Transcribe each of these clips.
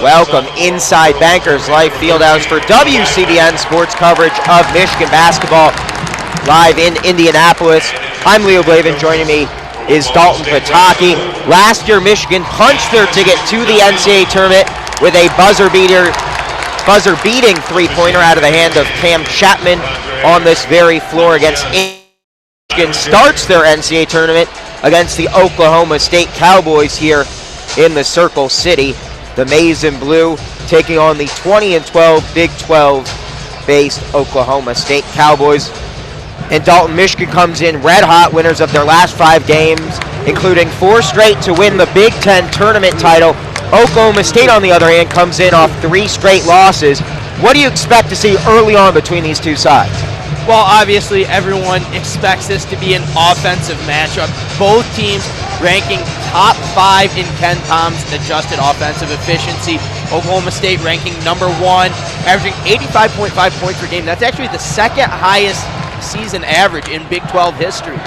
Welcome inside Bankers Life Fieldhouse for WCBN sports coverage of Michigan basketball live in Indianapolis. I'm Leo Blavin. Joining me is Dalton Pataki. Last year, Michigan punched their ticket to the NCAA tournament with a buzzer-beating three-pointer out of the hand of Cam Chapman on this very floor against Michigan. Starts their NCAA tournament against the Oklahoma State Cowboys here in the Circle City. The Maize and Blue taking on the 20-12 Big 12-based Oklahoma State Cowboys. And Dalton, Michigan comes in red hot, winners of their last 5 games, including 4 straight to win the Big Ten tournament title. Oklahoma State, on the other hand, comes in off 3 straight losses. What do you expect to see early on between these two sides? Well, obviously, everyone expects this to be an offensive matchup. Both teams ranking top 5 in Ken Palm's adjusted offensive efficiency. Oklahoma State ranking number 1, averaging 85.5 points per game. That's actually the second highest season average in Big 12 history.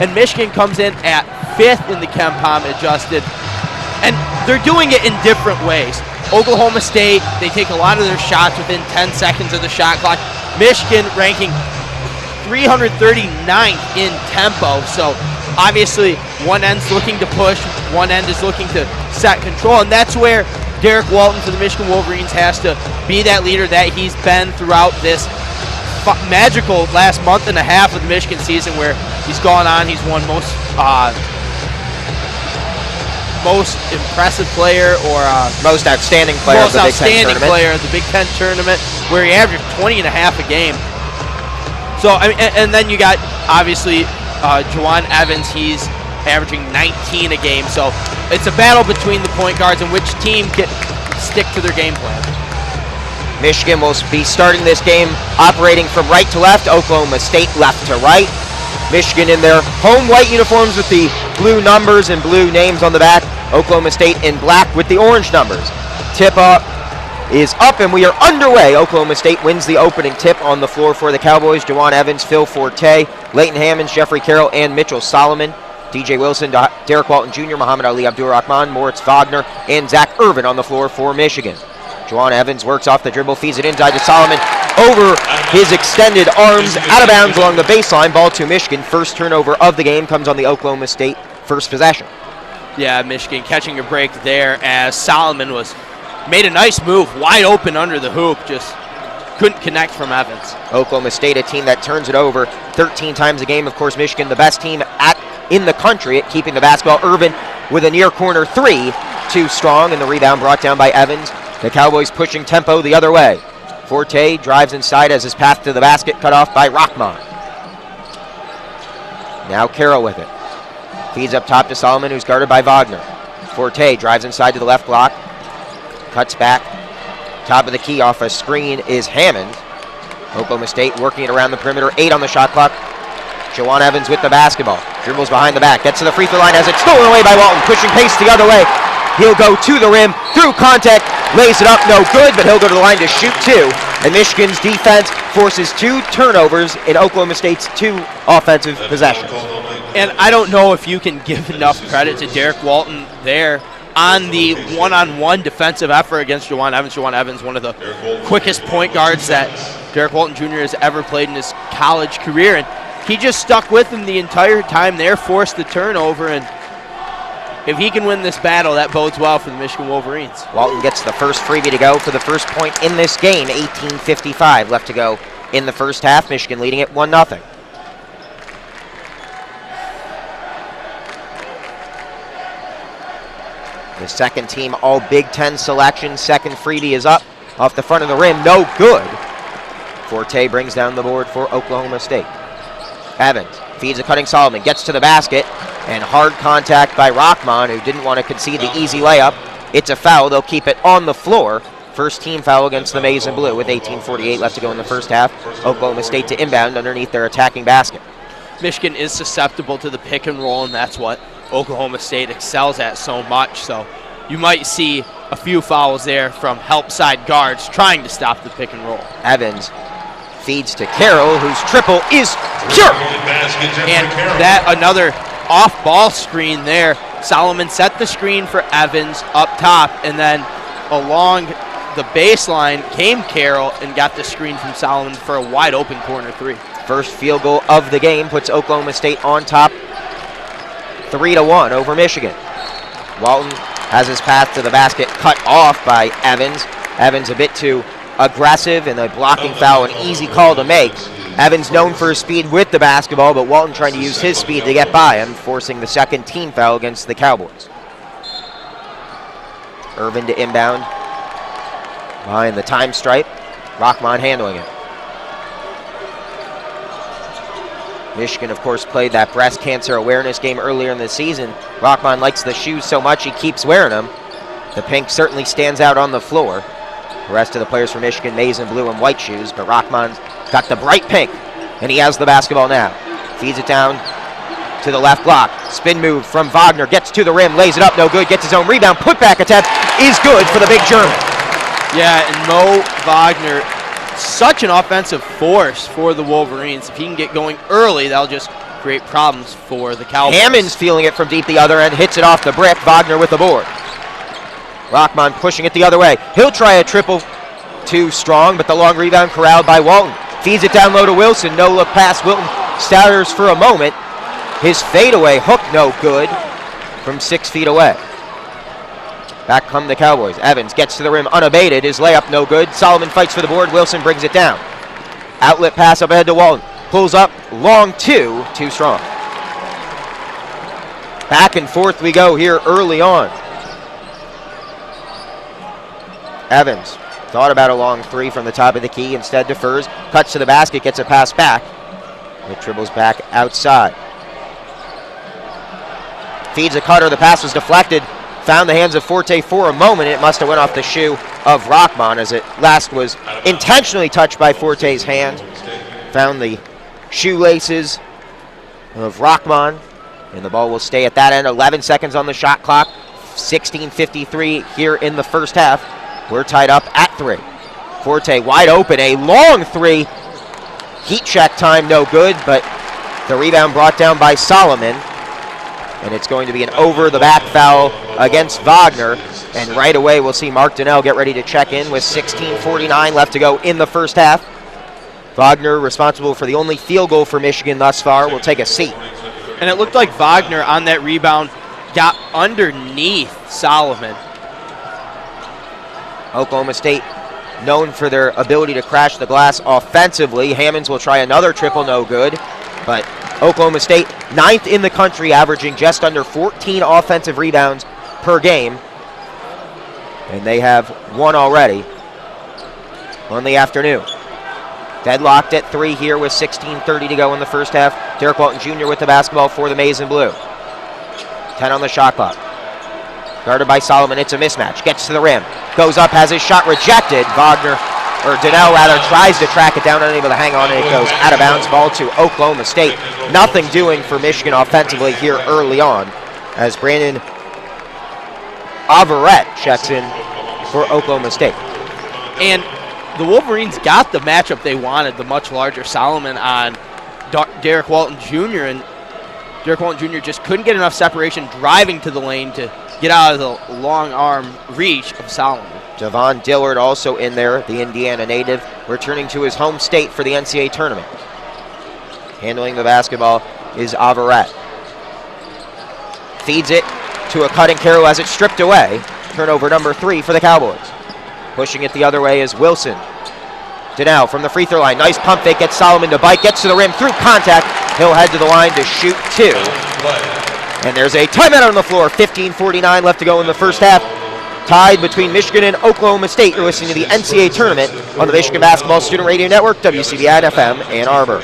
And Michigan comes in at 5th in the Ken Palm adjusted. And they're doing it in different ways. Oklahoma State, they take a lot of their shots within 10 seconds of the shot clock. Michigan ranking 339th in tempo. So obviously one end's looking to push, one end is looking to set control. And that's where Derek Walton for the Michigan Wolverines has to be that leader that he's been throughout this magical last month and a half of the Michigan season, where he's gone on. He's won most impressive player or most outstanding player of the Big Ten tournament, where he averaged 20 and a half a game. So I mean, and then you got obviously Juwan Evans. He's averaging 19 a game. So it's a battle between the point guards and which team can stick to their game plan. Michigan will be starting this game operating from right to left, Oklahoma State left to right. Michigan in their home white uniforms with the blue numbers and blue names on the back. Oklahoma State in black with the orange numbers. Tip up is up and we are underway. Oklahoma State wins the opening tip on the floor for the Cowboys. Juwan Evans, Phil Forte, Leighton Hammonds, Jeffrey Carroll, and Mitchell Solomon. DJ Wilson, Derek Walton Jr., Muhammad Ali Abdur-Rahman, Moritz Wagner, and Zach Irvin on the floor for Michigan. Juwan Evans works off the dribble, feeds it inside to Solomon, over his extended arms, out of bounds along the baseline, ball to Michigan. First turnover of the game comes on the Oklahoma State first possession. Yeah, Michigan catching a break there as Solomon made a nice move, wide open under the hoop, just couldn't connect from Evans. Oklahoma State, a team that turns it over 13 times a game. Of course, Michigan, the best team in the country at keeping the basketball. Irvin with a near corner 3, too strong, and the rebound brought down by Evans. The Cowboys pushing tempo the other way. Forte drives inside as his path to the basket cut off by Rahman. Now Carroll with it. Feeds up top to Solomon, who's guarded by Wagner. Forte drives inside to the left block. Cuts back. Top of the key off a screen is Hammond. Oklahoma State working it around the perimeter. 8 on the shot clock. Juwan Evans with the basketball. Dribbles behind the back. Gets to the free throw line as it's stolen away by Walton. Pushing pace the other way. He'll go to the rim, through contact, lays it up, no good, but he'll go to the line to shoot 2. And Michigan's defense forces 2 turnovers in Oklahoma State's 2 offensive possessions. And I don't know if you can give enough credit to Derek Walton there on the one-on-one defensive effort against Juwan Evans. Juwan Evans, one of the quickest point guards that Derek Walton Jr. has ever played in his college career. And he just stuck with him the entire time there, forced the turnover, and if he can win this battle, that bodes well for the Michigan Wolverines. Walton gets the first freebie to go for the first point in this game. 18:55 left to go in the first half. Michigan leading it 1-0. The second team all Big Ten selection. Second freebie is up off the front of the rim. No good. Forte brings down the board for Oklahoma State. Evans feeds a cutting Solomon. Gets to the basket. And hard contact by Rahman, who didn't want to concede the easy layup. It's a foul. They'll keep it on the floor. First team foul against the Maize and Blue with 18:48 left to go in the first half. Oklahoma State to inbound underneath their attacking basket. Michigan is susceptible to the pick and roll, and that's what Oklahoma State excels at so much. So you might see a few fouls there from help side guards trying to stop the pick and roll. Evans feeds to Carroll, whose triple is pure. And that another off-ball screen there Solomon set the screen for Evans up top, and then along the baseline came Carroll and got the screen from Solomon for a wide open corner three. First field goal of the game puts Oklahoma State on top 3-1 over Michigan. Walton has his path to the basket cut off by Evans. Evans a bit too aggressive, and a blocking foul, an easy call to make. Evans known for his speed with the basketball, but Walton trying to use his speed to get by him, forcing the second team foul against the Cowboys. Irvin to inbound behind the time stripe. Rockmon handling it. Michigan, of course, played that breast cancer awareness game earlier in the season. Rockmon likes the shoes so much he keeps wearing them. The pink certainly stands out on the floor. The rest of the players from Michigan, maize and blue and white shoes, but Rockmon's got the bright pink, and he has the basketball now. Feeds it down to the left block. Spin move from Wagner, gets to the rim, lays it up, no good, gets his own rebound, putback attempt is good for the big German. Yeah, and Mo Wagner, such an offensive force for the Wolverines. If he can get going early, that'll just create problems for the Cowboys. Hammond's feeling it from deep the other end, hits it off the brick. Wagner with the board. Rockmon pushing it the other way. He'll try a triple, too strong, but the long rebound corralled by Walton. Feeds it down low to Wilson. No look pass. Wilton stutters for a moment. His fadeaway hook no good from 6 feet away. Back come the Cowboys. Evans gets to the rim unabated. His layup no good. Solomon fights for the board. Wilson brings it down. Outlet pass up ahead to Walton. Pulls up. Long two. Too strong. Back and forth we go here early on. Evans thought about a long three from the top of the key. Instead defers. Cuts to the basket. Gets a pass back. It dribbles back outside. Feeds a cutter. The pass was deflected. Found the hands of Forte for a moment. It must have went off the shoe of Rockmon, as it last was intentionally touched by Forte's hand. Found the shoelaces of Rockmon, and the ball will stay at that end. 11 seconds on the shot clock. 16:53 here in the first half. We're tied up at 3. Forte wide open. A long three. Heat check time no good, but the rebound brought down by Solomon. And it's going to be an over-the-back foul against Wagner. And right away, we'll see Mark Donnell get ready to check in with 16:49 left to go in the first half. Wagner, responsible for the only field goal for Michigan thus far, will take a seat. And it looked like Wagner on that rebound got underneath Solomon. Oklahoma State known for their ability to crash the glass offensively. Hammonds will try another triple, no good. But Oklahoma State, 9th in the country, averaging just under 14 offensive rebounds per game. And they have one already on the afternoon. Deadlocked at 3 here with 16:30 to go in the first half. Derek Walton Jr. with the basketball for the Maize and Blue. 10 on the shot clock. Guarded by Solomon, it's a mismatch. Gets to the rim, goes up, has his shot rejected. Donnell rather tries to track it down, unable to hang on, and it goes out of bounds. Ball to Oklahoma State. Nothing doing for Michigan offensively here early on, as Brandon Averett checks in for Oklahoma State. And the Wolverines got the matchup they wanted, the much larger Solomon on Derek Walton Jr., and Derek Walton Jr. just couldn't get enough separation driving to the lane to get out of the long arm reach of Solomon. Javon Dillard also in there, the Indiana native, returning to his home state for the NCAA tournament. Handling the basketball is Averett. Feeds it to a cutting Carroll as it's stripped away. Turnover number 3 for the Cowboys. Pushing it the other way is Wilson. Donnell from the free throw line. Nice pump fake, gets Solomon to bite, gets to the rim through contact. He'll head to the line to shoot 2. And there's a timeout on the floor. 15:49 left to go in the first half. Tied between Michigan and Oklahoma State. You're listening to the NCAA tournament on the Michigan Basketball Student Radio Network, WCBI FM, Ann Arbor.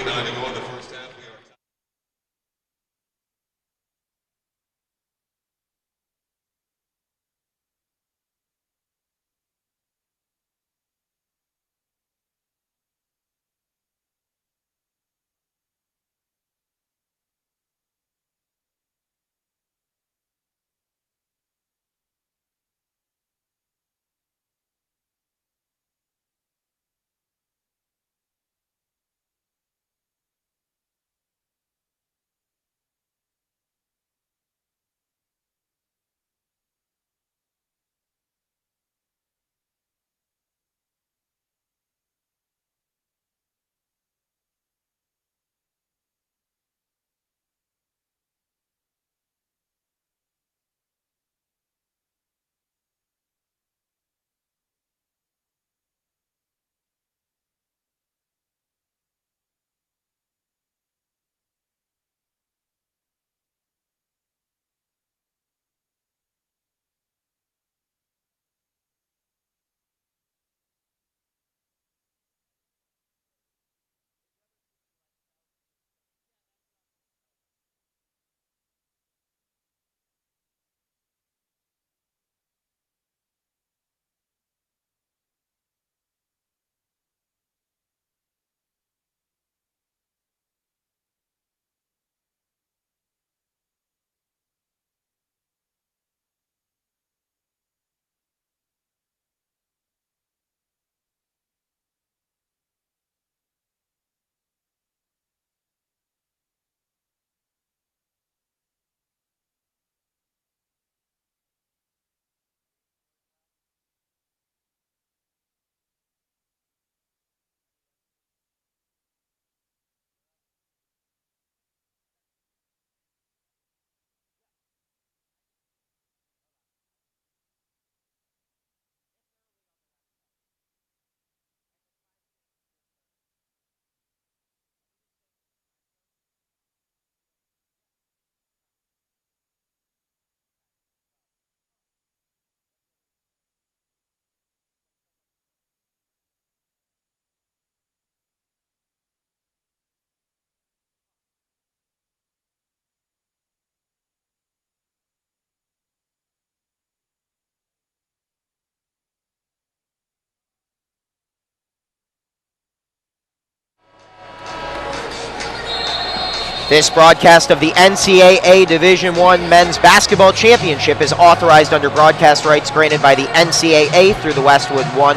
This broadcast of the NCAA Division I Men's Basketball Championship is authorized under broadcast rights granted by the NCAA through the Westwood One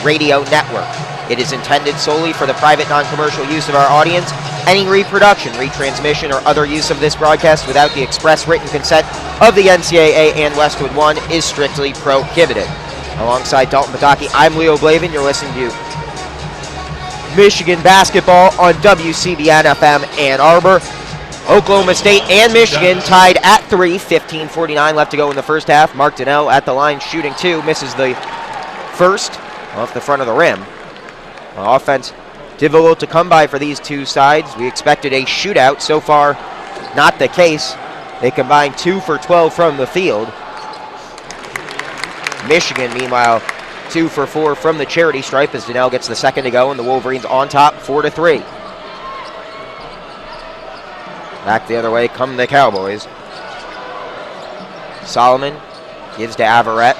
Radio Network. It is intended solely for the private, non-commercial use of our audience. Any reproduction, retransmission, or other use of this broadcast without the express written consent of the NCAA and Westwood One is strictly prohibited. Alongside Dalton Pataki, I'm Leo Blavin. You're listening to Michigan basketball on WCBN FM Ann Arbor. Oklahoma State and Michigan tied at 3, 15:49 left to go in the first half. Mark Donnell at the line shooting 2, misses the first off the front of the rim. Offense difficult to come by for these two sides. We expected a shootout. So far, not the case. They combined 2 for 12 from the field. Michigan, meanwhile, 2 for 4 from the charity stripe as Donnell gets the second to go, and the Wolverines on top 4-3. Back the other way come the Cowboys. Solomon gives to Averett.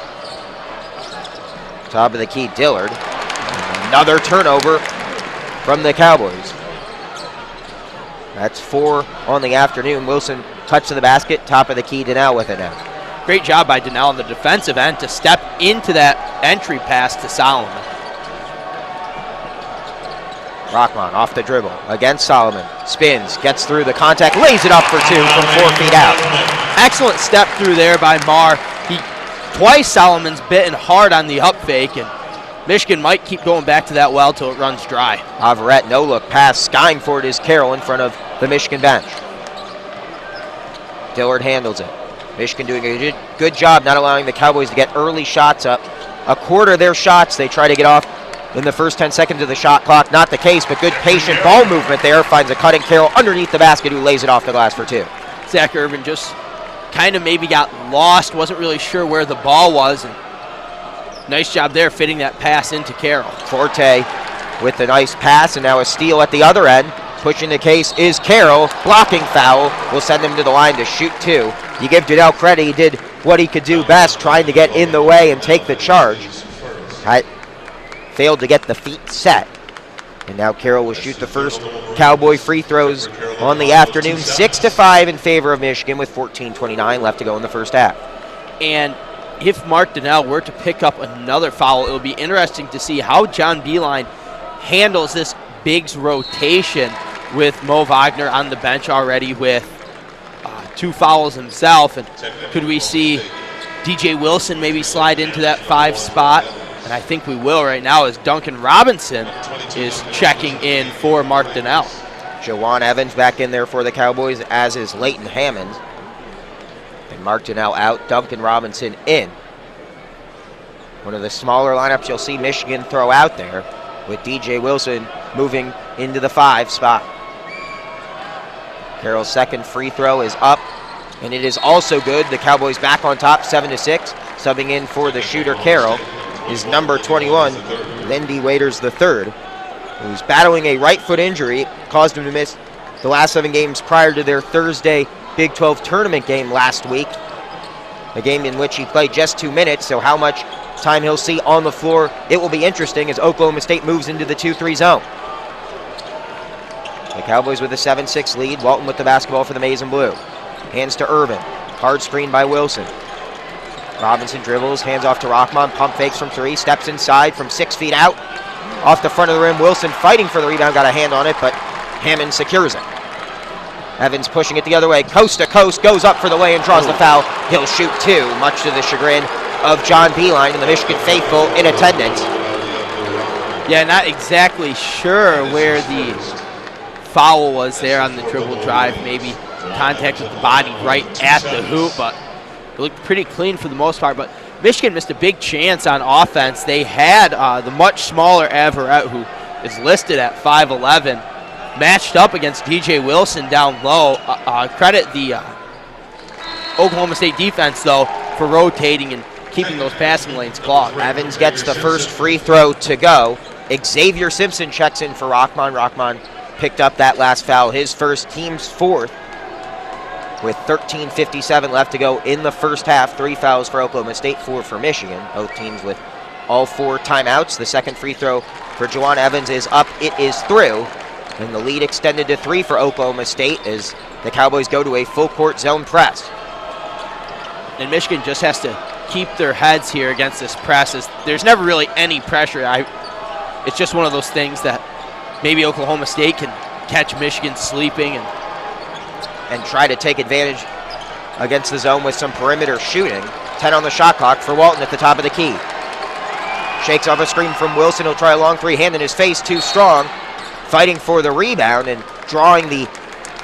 Top of the key, Dillard. Another turnover from the Cowboys. That's 4 on the afternoon. Wilson touch to the basket. Top of the key, Donnell with it now. Great job by Donnell on the defensive end to step into that entry pass to Solomon. Rockman off the dribble against Solomon. Spins, gets through the contact, lays it up for 2 from 4 feet out. Excellent step through there by Marr. Twice Solomon's bitten hard on the up fake, and Michigan might keep going back to that well till it runs dry. Averett, no look pass. Skying for it is Carroll in front of the Michigan bench. Dillard handles it. Michigan doing a good job not allowing the Cowboys to get early shots up. A quarter of their shots they try to get off in the first 10 seconds of the shot clock. Not the case, but good patient ball movement there. Finds a cutting Carroll underneath the basket who lays it off the glass for 2. Zach Irvin just kind of maybe got lost, wasn't really sure where the ball was. And nice job there fitting that pass into Carroll. Forte with the nice pass, and now a steal at the other end. Pushing the case is Carroll. Blocking foul will send him to the line to shoot 2. You give Donnell credit. He did what he could do best, trying to get in the way and take the charge. Failed to get the feet set. And now Carroll will shoot the first Cowboy free throws on the afternoon. 6-5 in favor of Michigan with 14:29 left to go in the first half. And if Mark Donnell were to pick up another foul, it'll be interesting to see how John Beilein handles this bigs rotation with Mo Wagner on the bench already with 2 fouls himself. And could we see DJ Wilson maybe slide into that 5 spot? And I think we will right now as Duncan Robinson is checking in for Mark Donnell. Jawan Evans back in there for the Cowboys, as is Leighton Hammond. And Mark Donnell out, Duncan Robinson in. One of the smaller lineups you'll see Michigan throw out there, with DJ Wilson moving into the 5 spot. Carroll's second free throw is up, and it is also good. The Cowboys back on top, 7-6. Subbing in for the shooter Carroll is number 21, Lindy Waiters III, who's battling a right foot injury. It caused him to miss the last 7 games prior to their Thursday Big 12 tournament game last week, a game in which he played just 2 minutes, so how much time he'll see on the floor, it will be interesting as Oklahoma State moves into the 2-3 zone. The Cowboys with a 7-6 lead. Walton with the basketball for the Maize and Blue. Hands to Irvin. Hard screen by Wilson. Robinson dribbles, hands off to Rockman. Pump fakes from 3. Steps inside from 6 feet out. Off the front of the rim. Wilson fighting for the rebound. Got a hand on it, but Hammond secures it. Evans pushing it the other way. Coast to coast. Goes up for the lay and draws the foul. He'll shoot 2, much to the chagrin of John Beilein and the Michigan faithful in attendance. Yeah, not exactly sure where the foul was there on the dribble drive. Maybe contact with the body right at the hoop, but it looked pretty clean for the most part. But Michigan missed a big chance on offense. They had the much smaller Averett, who is listed at 5'11", matched up against DJ Wilson down low. Credit the Oklahoma State defense, though, for rotating and keeping those passing lanes clogged. Evans gets the first free throw to go. Xavier Simpson checks in for Rockman. Rockman picked up that last foul, his first, team's 4th, with 13:57 left to go in the first half. 3 fouls for Oklahoma State, 4 for Michigan. Both teams with all 4 timeouts. The second free throw for Jawan Evans is up. It is through. And the lead extended to 3 for Oklahoma State as the Cowboys go to a full court zone press. And Michigan just has to keep their heads here against this press. There's never really any pressure. It's just one of those things that maybe Oklahoma State can catch Michigan sleeping and try to take advantage against the zone with some perimeter shooting. 10 on the shot clock for Walton at the top of the key. Shakes off a screen from Wilson. He'll try a long three. Hand in his face, too strong. Fighting for the rebound and drawing the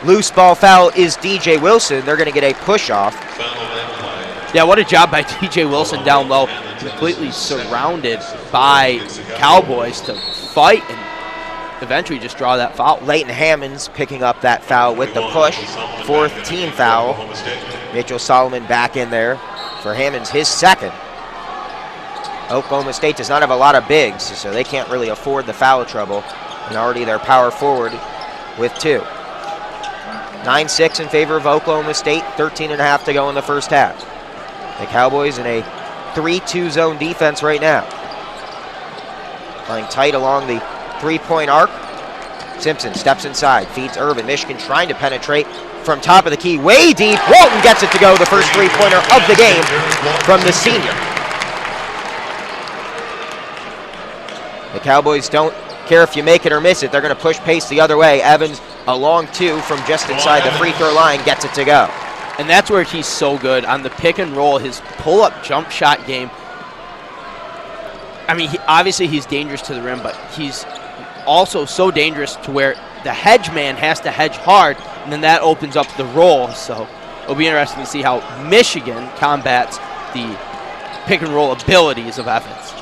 loose ball foul is DJ Wilson. They're going to get a push-off. Yeah, what a job by DJ Wilson down low. Completely surrounded by Cowboys to fight and eventually just draw that foul. Leighton Hammonds picking up that foul with the push. 4th team foul. Mitchell Solomon back in there for Hammonds, his 2nd. Oklahoma State does not have a lot of bigs, so they can't really afford the foul trouble. And already their power forward with 2. 9-6 in favor of Oklahoma State, 13.5 to go in the first half. The Cowboys in a 3-2 zone defense right now. Playing tight along the 3-point arc. Simpson steps inside, feeds Irvin. Michigan trying to penetrate from top of the key, way deep. Walton gets it to go, the first 3-pointer of the game from the senior. The Cowboys don't care if you make it or miss it. They're going to push pace the other way. Evans, a long 2 from just inside the free throw line, gets it to go. And that's where he's so good. On the pick and roll, his pull-up jump shot game. I mean, obviously he's dangerous to the rim, but he's also so dangerous to where the hedge man has to hedge hard, and then that opens up the roll. So it'll be interesting to see how Michigan combats the pick and roll abilities of Evans.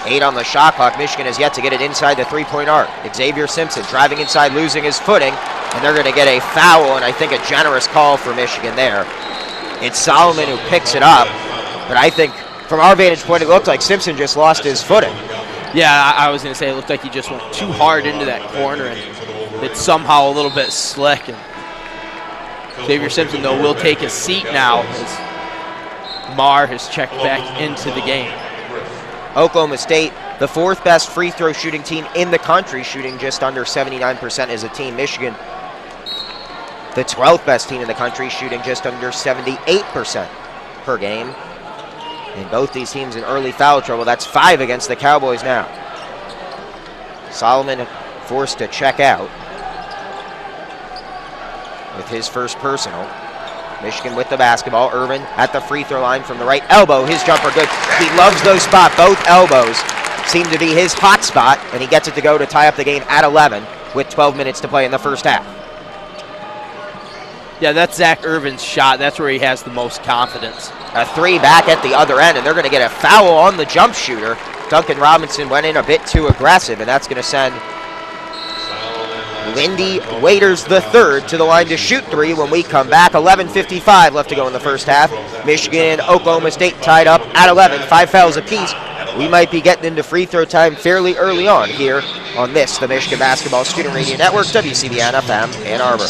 8 on the shot clock. Michigan has yet to get it inside the 3-point arc. Xavier Simpson driving inside, losing his footing, and they're going to get a foul, and I think a generous call for Michigan there. It's Solomon who picks it up, but I think from our vantage point it looked like Simpson just lost his footing. Yeah, I was going to say it looked like he just went too hard into that corner, and it's somehow a little bit slick. And Xavier Simpson, though, will take a seat now as Marr has checked back into the game. Oklahoma State, the 4th best free throw shooting team in the country, shooting just under 79% as a team. Michigan, the 12th best team in the country, shooting just under 78% per game. And both these teams in early foul trouble. That's 5 against the Cowboys now. Solomon forced to check out with his first personal. Michigan with the basketball. Irvin at the free throw line from the right elbow. His jumper good. He loves those spots. Both elbows seem to be his hot spot, and he gets it to go to tie up the game at 11 with 12 minutes to play in the first half. Yeah, that's Zach Irvin's shot. That's where he has the most confidence. A 3 back at the other end, and they're going to get a foul on the jump shooter. Duncan Robinson went in a bit too aggressive, and that's going to send Lindy Waiters III to the line to shoot 3 when we come back. 11:55 left to go in the first half. Michigan and Oklahoma State tied up at 11, 5 fouls apiece. We might be getting into free throw time fairly early on here on this, the Michigan Basketball Student Radio Network, WCBN FM Ann Arbor.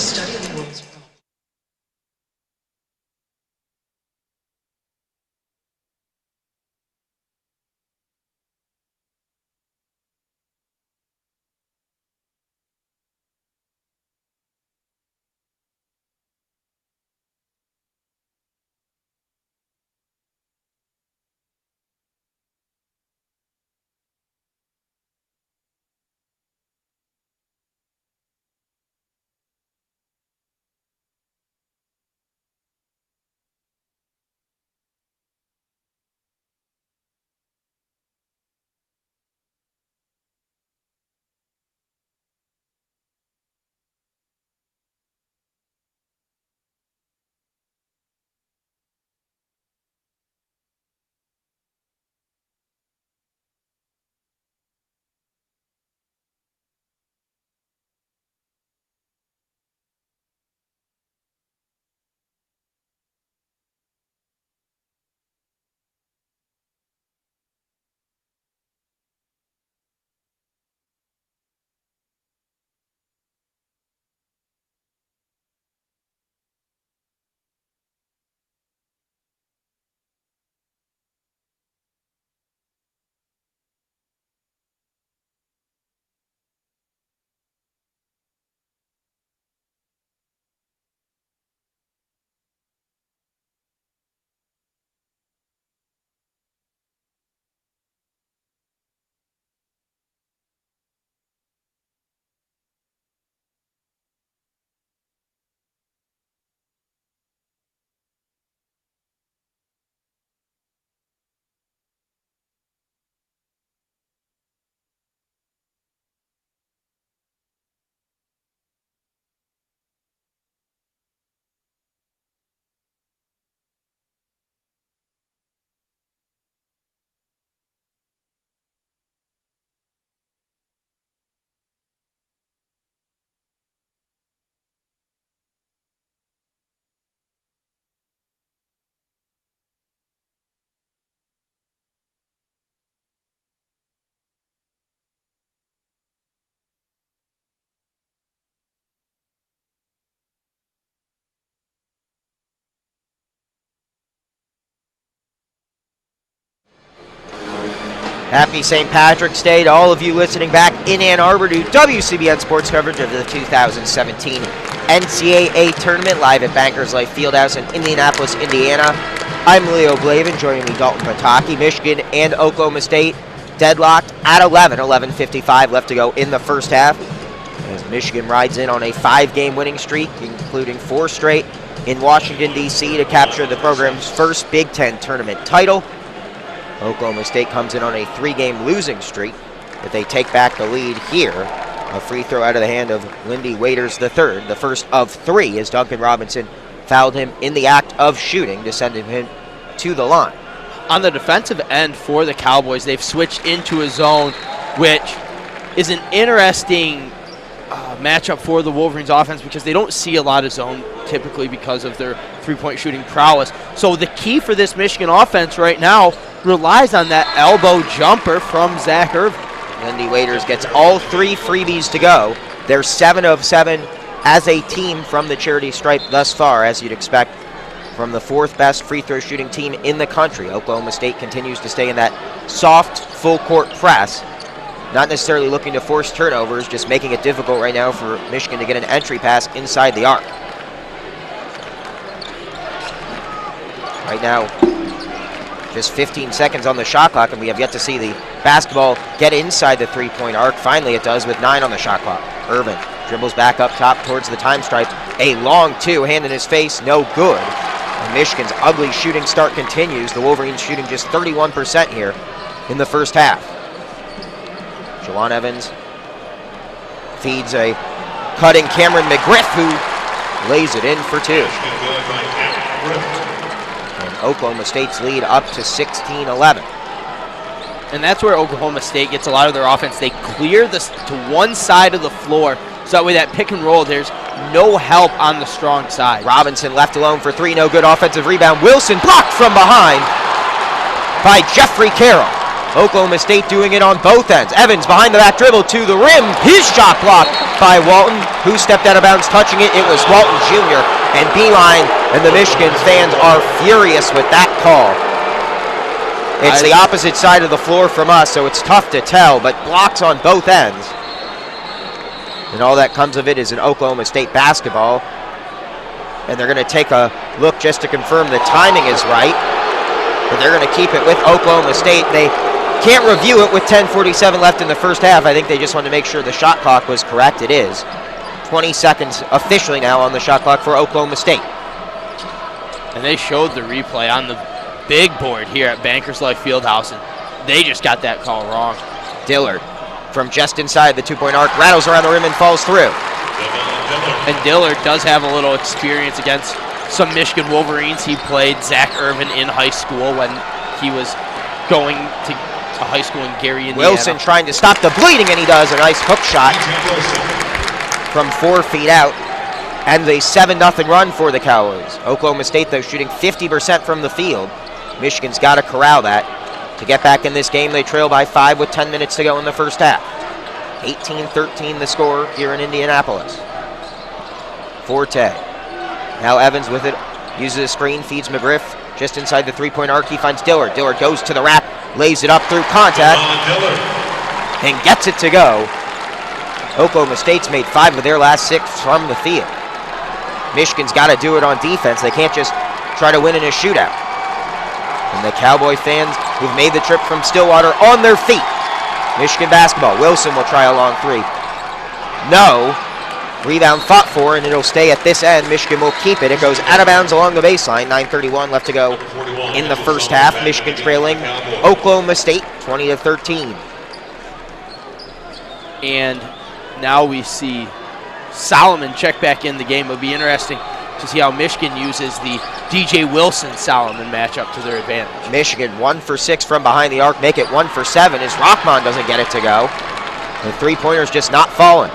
Happy St. Patrick's Day to all of you listening back in Ann Arbor to WCBN Sports coverage of the 2017 NCAA Tournament live at Bankers Life Fieldhouse in Indianapolis, Indiana. I'm Leo Blavin, joining me Dalton Pataki. Michigan and Oklahoma State deadlocked at 11:55 left to go in the first half, as Michigan rides in on a 5-game winning streak, including 4 straight in Washington, D.C. to capture the program's first Big Ten tournament title. Oklahoma State comes in on a 3-game losing streak, but they take back the lead here. A free throw out of the hand of Lindy Waiters III, the first of 3, as Duncan Robinson fouled him in the act of shooting to send him to the line. On the defensive end for the Cowboys, they've switched into a zone, which is an interesting matchup for the Wolverines offense because they don't see a lot of zone typically because of their three-point shooting prowess. So the key for this Michigan offense right now relies on that elbow jumper from Zach Irvin. Lindy Waiters gets all 3 freebies to go. They're 7 of 7 as a team from the charity stripe thus far, as you'd expect from the 4th best free throw shooting team in the country. Oklahoma State continues to stay in that soft full court press, not necessarily looking to force turnovers, just making it difficult right now for Michigan to get an entry pass inside the arc. Right now, just 15 seconds on the shot clock, and we have yet to see the basketball get inside the 3-point arc. Finally it does with 9 on the shot clock. Irvin dribbles back up top towards the time stripe. A long 2, hand in his face, no good. And Michigan's ugly shooting start continues. The Wolverines shooting just 31% here in the first half. Jawan Evans feeds a cutting Cameron McGriff, who lays it in for 2. Oklahoma State's lead up to 16-11. And that's where Oklahoma State gets a lot of their offense. They clear this to one side of the floor, so that way that pick and roll, there's no help on the strong side. Robinson left alone for 3, no good. Offensive rebound. Wilson blocked from behind by Jeffrey Carroll. Oklahoma State doing it on both ends. Evans behind the back dribble to the rim. His shot blocked by Walton, who stepped out of bounds touching it. It was Walton Jr. and Beeline, and the Michigan fans are furious with that call. It's the opposite side of the floor from us, so it's tough to tell, but blocks on both ends. And all that comes of it is an Oklahoma State basketball. And they're going to take a look just to confirm the timing is right. But they're going to keep it with Oklahoma State. They can't review it with 10:47 left in the first half. I think they just wanted to make sure the shot clock was correct. It is. 20 seconds officially now on the shot clock for Oklahoma State. And they showed the replay on the big board here at Bankers Life Fieldhouse, and they just got that call wrong. Dillard from just inside the 2-point arc, rattles around the rim and falls through. And Dillard does have a little experience against some Michigan Wolverines. He played Zach Irvin in high school when he was going to high school in Gary, Indiana. Wilson trying to stop the bleeding, and he does. A nice hook shot from 4 feet out. And a 7-0 run for the Cowboys. Oklahoma State, though, shooting 50% from the field. Michigan's got to corral that. To get back in this game, they trail by 5 with 10 minutes to go in the first half. 18-13 the score here in Indianapolis. Forte. Now Evans with it. Uses a screen, feeds McGriff. Just inside the 3-point arc, he finds Dillard. Dillard goes to the rack, lays it up through contact, and gets it to go. Oklahoma State's made 5 of their last 6 from the field. Michigan's got to do it on defense. They can't just try to win in a shootout. And the Cowboy fans who've made the trip from Stillwater on their feet. Michigan basketball. Wilson will try a long 3. No. Rebound fought for, and it'll stay at this end. Michigan will keep it. It goes out of bounds along the baseline. 9:31 left to go in the first half. Michigan trailing Oklahoma State 20-13. And now we see Solomon check back in the game. It'll be interesting to see how Michigan uses the DJ Wilson-Solomon matchup to their advantage. Michigan 1 for 6 from behind the arc, make it 1 for 7 as Rockman doesn't get it to go. The 3-pointer's just not falling.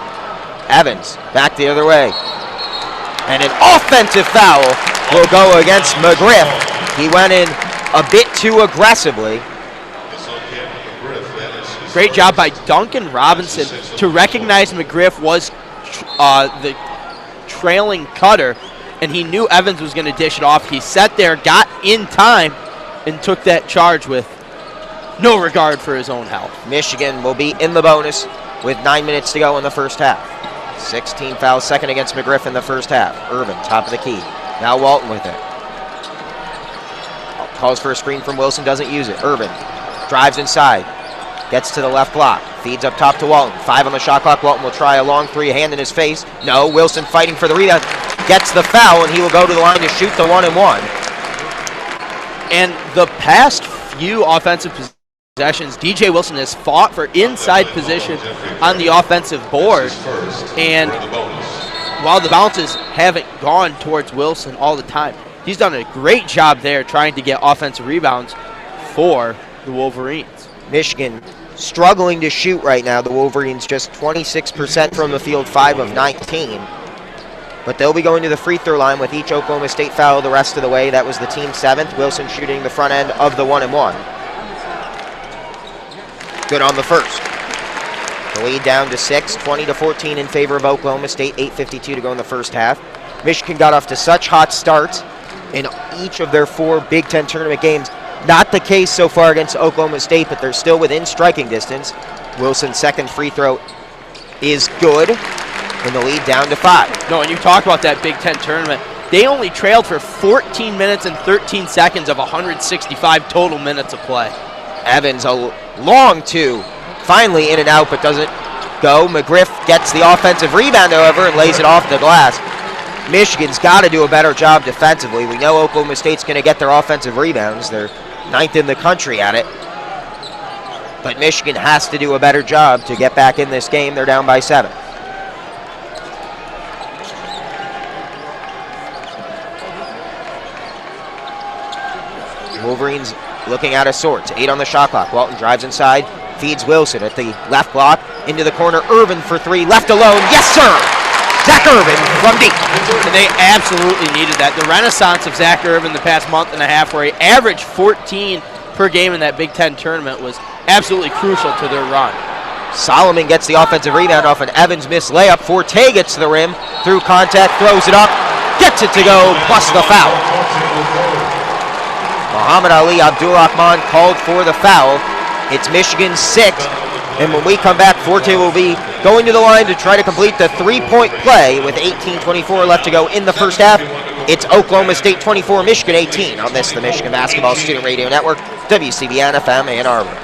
Evans back the other way. And an offensive foul will go against McGriff. He went in a bit too aggressively. Great job by Duncan Robinson to recognize McGriff was the trailing cutter, and he knew Evans was going to dish it off. He sat there, got in time, and took that charge with no regard for his own health. Michigan will be in the bonus with 9 minutes to go in the first half. 16 fouls, second against McGriff in the first half. Irvin, top of the key. Now Walton with it. Calls for a screen from Wilson, doesn't use it. Irvin drives inside, gets to the left block, feeds up top to Walton. 5 on the shot clock. Walton will try a long three, hand in his face. No, Wilson fighting for the rebound. Gets the foul, and he will go to the line to shoot the 1-and-1. And the past few offensive possessions, DJ Wilson has fought for inside position on the offensive board. And while the bounces haven't gone towards Wilson all the time, he's done a great job there trying to get offensive rebounds for the Wolverines. Michigan struggling to shoot right now. The Wolverines just 26% from the field, 5 of 19. But they'll be going to the free throw line with each Oklahoma State foul the rest of the way. That was the team 7th. Wilson shooting the front end of the 1-and-1. Good on the first. The lead down to 6, 20-14 in favor of Oklahoma State. 8:52 to go in the first half. Michigan got off to such hot starts in each of their 4 Big Ten tournament games. Not the case so far against Oklahoma State, but they're still within striking distance. Wilson's second free throw is good, and the lead down to 5. No, and you talk about that Big Ten tournament. They only trailed for 14 minutes and 13 seconds of 165 total minutes of play. Evans, a long two, finally in and out, but doesn't go. McGriff gets the offensive rebound, however, and lays it off the glass. Michigan's got to do a better job defensively. We know Oklahoma State's going to get their offensive rebounds. They're 9th in the country at it. But Michigan has to do a better job to get back in this game. They're down by 7. Wolverines looking out of sorts. 8 on the shot clock. Walton drives inside, feeds Wilson at the left block, into the corner. Irvin for 3, left alone. Yes, sir! Zach Irvin from deep. And they absolutely needed that. The renaissance of Zach Irvin the past month and a half, where he averaged 14 per game in that Big Ten tournament, was absolutely crucial to their run. Solomon gets the offensive rebound off an Evans missed layup. Forte gets to the rim, through contact, throws it up, gets it to go, plus the foul. Muhammad Ali Abdul-Rahman called for the foul. It's Michigan's 6th, and when we come back, Forte will be going to the line to try to complete the 3-point play with 18:24 left to go in the first half. It's Oklahoma State 24, Michigan 18 on this, the Michigan Basketball Student Radio Network, WCBN FM Ann Arbor.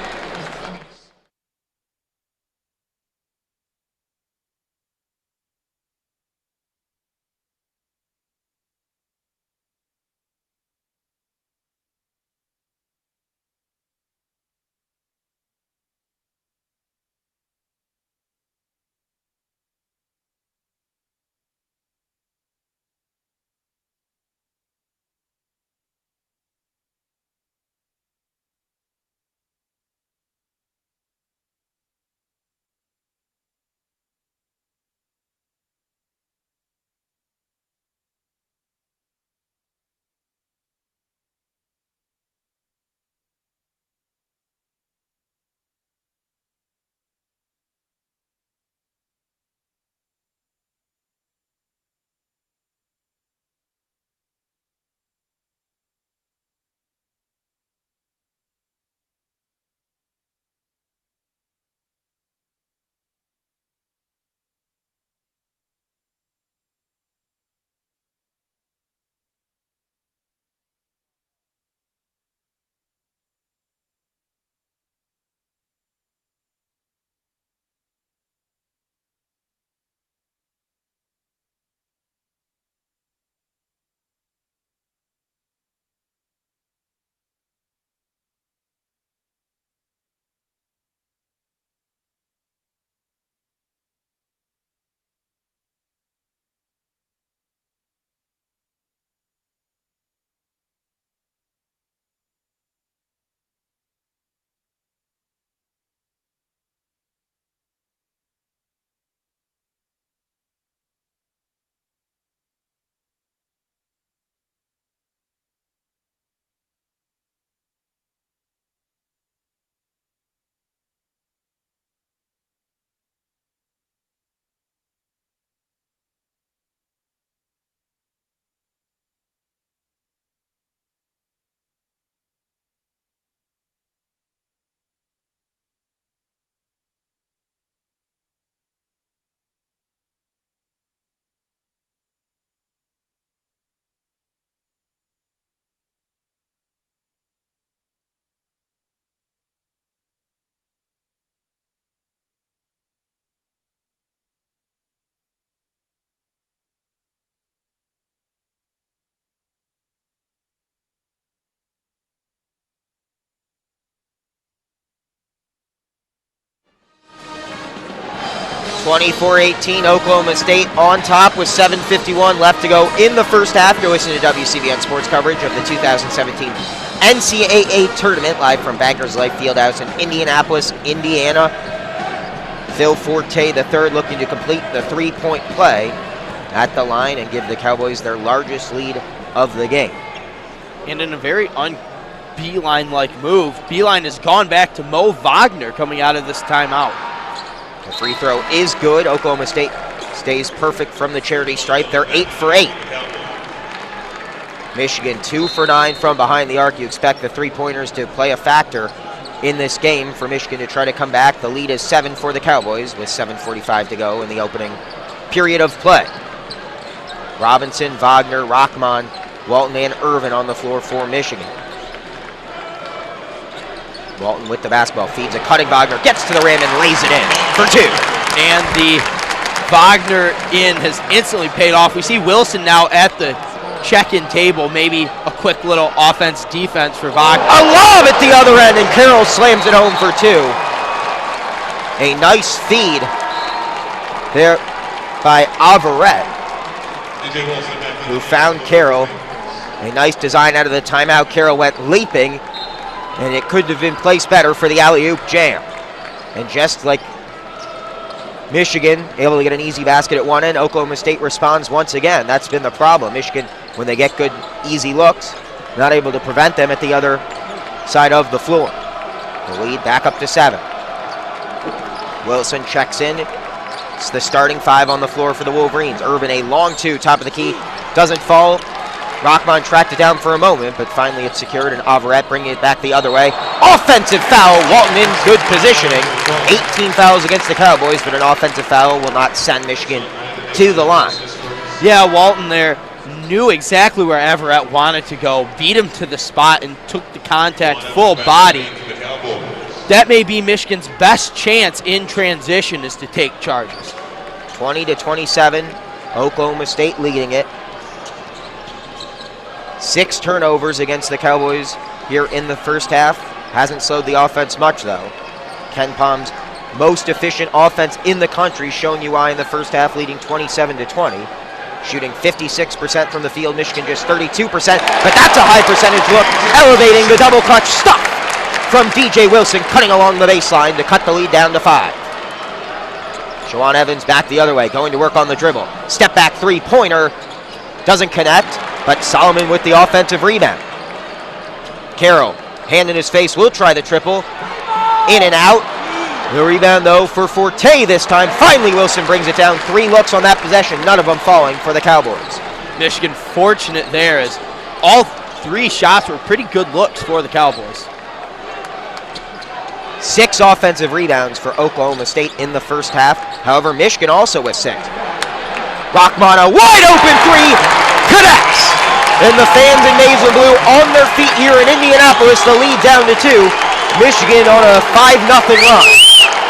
24-18, Oklahoma State on top with 7:51 left to go in the first half. You're listening to WCBN Sports coverage of the 2017 NCAA Tournament, live from Bankers Life Fieldhouse in Indianapolis, Indiana. Phil Forte III looking to complete the three-point play at the line and give the Cowboys their largest lead of the game. And in a very Beeline-like move, Beeline has gone back to Mo Wagner coming out of this timeout. The free throw is good. Oklahoma State stays perfect from the charity stripe. They're 8 for 8. Michigan 2 for 9 from behind the arc. You expect the three-pointers to play a factor in this game for Michigan to try to come back. The lead is 7 for the Cowboys with 7:45 to go in the opening period of play. Robinson, Wagner, Rockman, Walton, and Irvin on the floor for Michigan. Walton with the basketball, feeds a cutting Wagner, gets to the rim and lays it in for 2. And the Wagner in has instantly paid off. We see Wilson now at the check-in table, maybe a quick little offense-defense for Wagner. A lob at the other end, and Carroll slams it home for 2. A nice feed there by Averett, who found Carroll. A nice design out of the timeout. Carroll went leaping, and it could have been placed better for the alley-oop jam. And just like Michigan, able to get an easy basket at one end, Oklahoma State responds once again. That's been the problem. Michigan, when they get good, easy looks, not able to prevent them at the other side of the floor. The lead back up to 7. Wilson checks in. It's the starting 5 on the floor for the Wolverines. Irvin, a long 2, top of the key, doesn't fall. Rockman tracked it down for a moment, but finally it's secured, and Averett bringing it back the other way. Offensive foul, Walton in good positioning. 18 fouls against the Cowboys, but an offensive foul will not send Michigan to the line. Yeah, Walton there knew exactly where Averett wanted to go, beat him to the spot, and took the contact full body. That may be Michigan's best chance in transition, is to take charges. 20-27, Oklahoma State leading it. 6 turnovers against the Cowboys here in the first half. Hasn't slowed the offense much, though. Ken Palm's most efficient offense in the country, showing you why in the first half, leading 27-20. Shooting 56% from the field, Michigan just 32%, but that's a high percentage look, elevating the double clutch stuff from DJ Wilson, cutting along the baseline to cut the lead down to 5. Shawan Evans back the other way, going to work on the dribble. Step back three-pointer, doesn't connect, but Solomon with the offensive rebound. Carroll, hand in his face, will try the triple. In and out. The rebound, though, for Forte this time. Finally, Wilson brings it down. 3 looks on that possession, none of them falling for the Cowboys. Michigan fortunate there, as all 3 shots were pretty good looks for the Cowboys. 6 offensive rebounds for Oklahoma State in the first half. However, Michigan also with 6. Rockman, a wide open 3. Connects, and the fans in maize and blue on their feet here in Indianapolis. The lead down to 2. Michigan on a 5-0 run.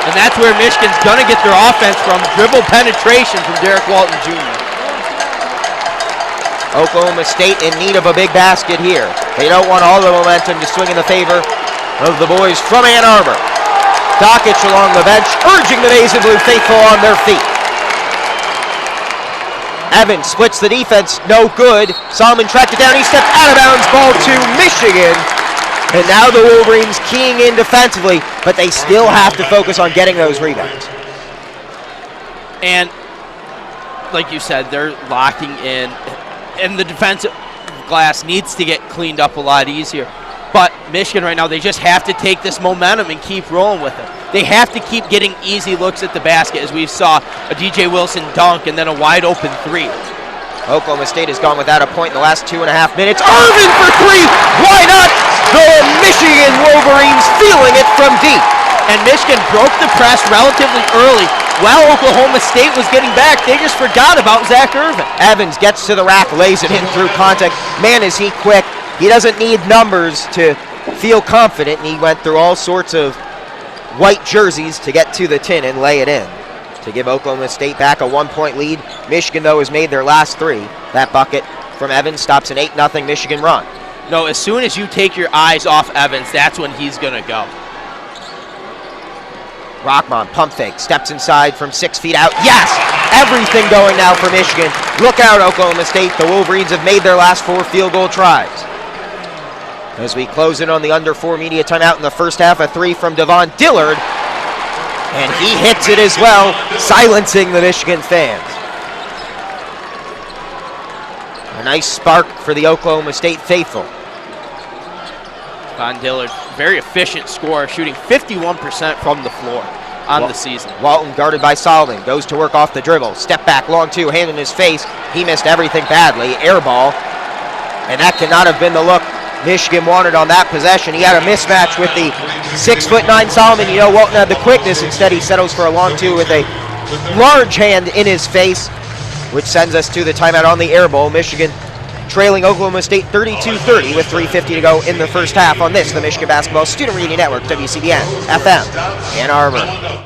And that's where Michigan's going to get their offense from. Dribble penetration from Derek Walton Jr. Oklahoma State in need of a big basket here. They don't want all the momentum to swing in the favor of the boys from Ann Arbor. Dockich along the bench, urging the maize and blue faithful on their feet. Evans splits the defense, no good. Solomon tracked it down, he stepped out of bounds, ball to Michigan. And now the Wolverines keying in defensively, but they still have to focus on getting those rebounds. And like you said, they're locking in, and the defensive glass needs to get cleaned up a lot easier. But Michigan right now, they just have to take this momentum and keep rolling with it. They have to keep getting easy looks at the basket, as we saw a DJ Wilson dunk and then a wide open 3. Oklahoma State has gone without a point in the last 2.5 minutes. Irvin for 3! Why not? The Michigan Wolverines feeling it from deep. And Michigan broke the press relatively early. While Oklahoma State was getting back, they just forgot about Zach Irvin. Evans gets to the rack, lays it in through contact. Man, is he quick. He doesn't need numbers to feel confident, and he went through all sorts of white jerseys to get to the tin and lay it in to give Oklahoma State back a 1-point lead. Michigan, though, has made their last 3. That bucket from Evans stops an 8-0 Michigan run. No, as soon as you take your eyes off Evans, that's when he's going to go. Rockmon, pump fake, steps inside from 6 feet out. Yes! Everything going now for Michigan. Look out, Oklahoma State. The Wolverines have made their last 4 field goal tries. As we close in on the under 4 media timeout in the first half, a 3 from Devon Dillard. And he hits it as well, silencing the Michigan fans. A nice spark for the Oklahoma State faithful. Von Dillard, very efficient scorer, shooting 51% from the floor on the season. Walton guarded by Solomon, goes to work off the dribble. Step back, long 2, hand in his face. He missed everything badly, air ball. And that cannot have been the look Michigan wanted on that possession. He had a mismatch with the 6'9" Solomon. You know, Walton had the quickness. Instead, he settles for a long 2 with a large hand in his face, which sends us to the timeout on the air ball. Michigan trailing Oklahoma State 32-30 with 3:50 to go in the first half on this, the Michigan Basketball Student Radio Network, WCBN FM, Ann Arbor.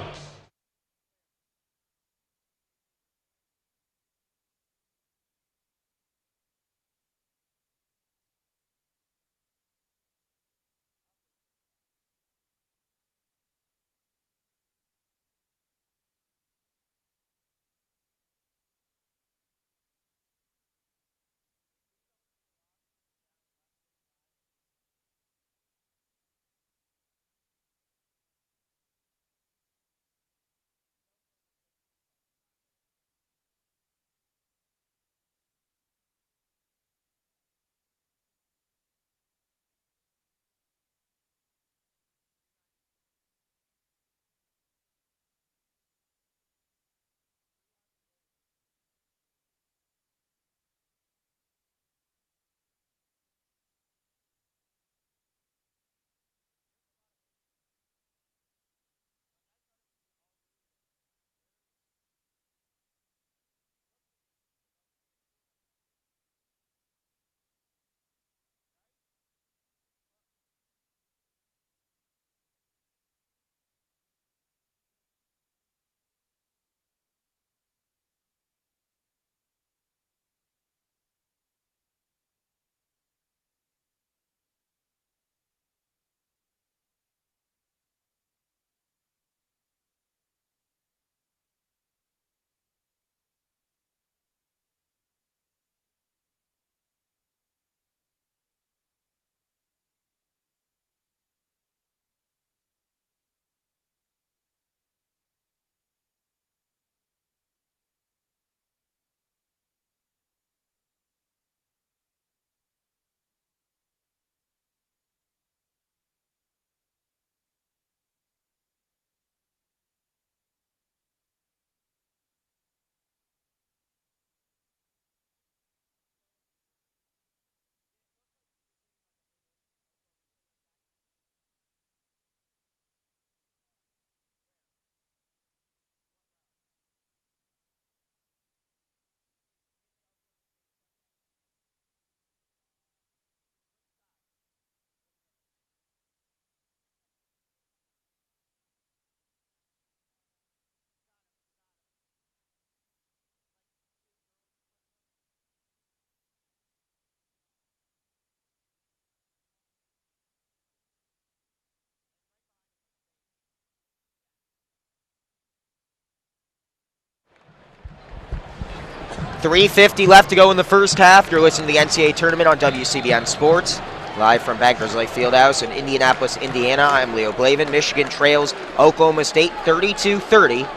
.350 left to go in the first half. You're listening to the NCAA tournament on WCBN Sports. Live from Bankers Life Fieldhouse in Indianapolis, Indiana. I'm Leo Blavin. Michigan trails Oklahoma State 32-30.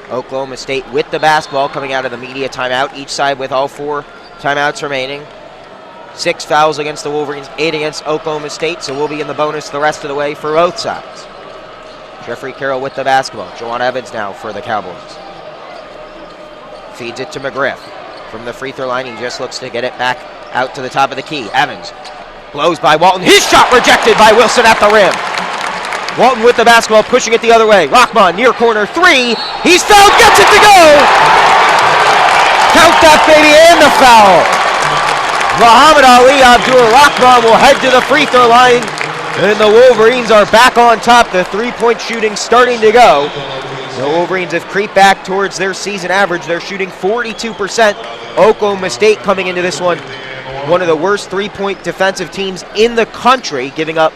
Oklahoma State with the basketball coming out of the media timeout. Each side with all 4 timeouts remaining. 6 fouls against the Wolverines, 8 against Oklahoma State, so we'll be in the bonus the rest of the way for both sides. Jeffrey Carroll with the basketball. Juwan Evans now for the Cowboys. Feeds it to McGriff. From the free throw line, he just looks to get it back out to the top of the key. Evans blows by Walton. His shot rejected by Wilson at the rim. Walton with the basketball, pushing it the other way. Rockmon, near corner 3. He's fouled, gets it to go! Count that, baby, and the foul. Muhammad Ali Abdul-Rahman will head to the free throw line, and the Wolverines are back on top. The three-point shooting starting to go. The Wolverines have creeped back towards their season average. They're shooting 42%. Oklahoma State coming into this one of the worst three-point defensive teams in the country, giving up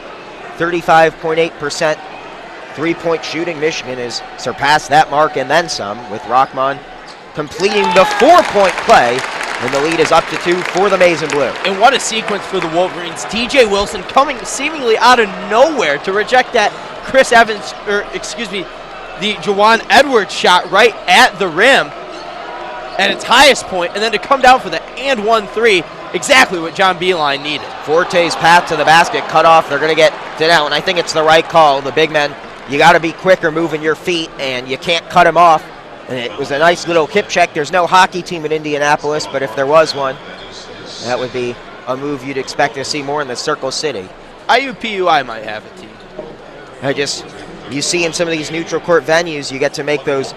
35.8% Three-point shooting, Michigan has surpassed that mark and then some, with Rockman completing the 4-point play, and the lead is up to 2 for the Maize and Blue. And what a sequence for the Wolverines. TJ Wilson coming seemingly out of nowhere to reject that the Jawan Edwards shot right at the rim at its highest point, and then to come down for the and 1-3, exactly what John Beeline needed. Forte's path to the basket cut off. They're going to get Donnell, and I think it's the right call. The big men, you got to be quicker moving your feet, and you can't cut him off. And it was a nice little hip check. There's no hockey team in Indianapolis, but if there was one, that would be a move you'd expect to see more in the Circle City. IUPUI might have a team. You see in some of these neutral court venues, you get to make those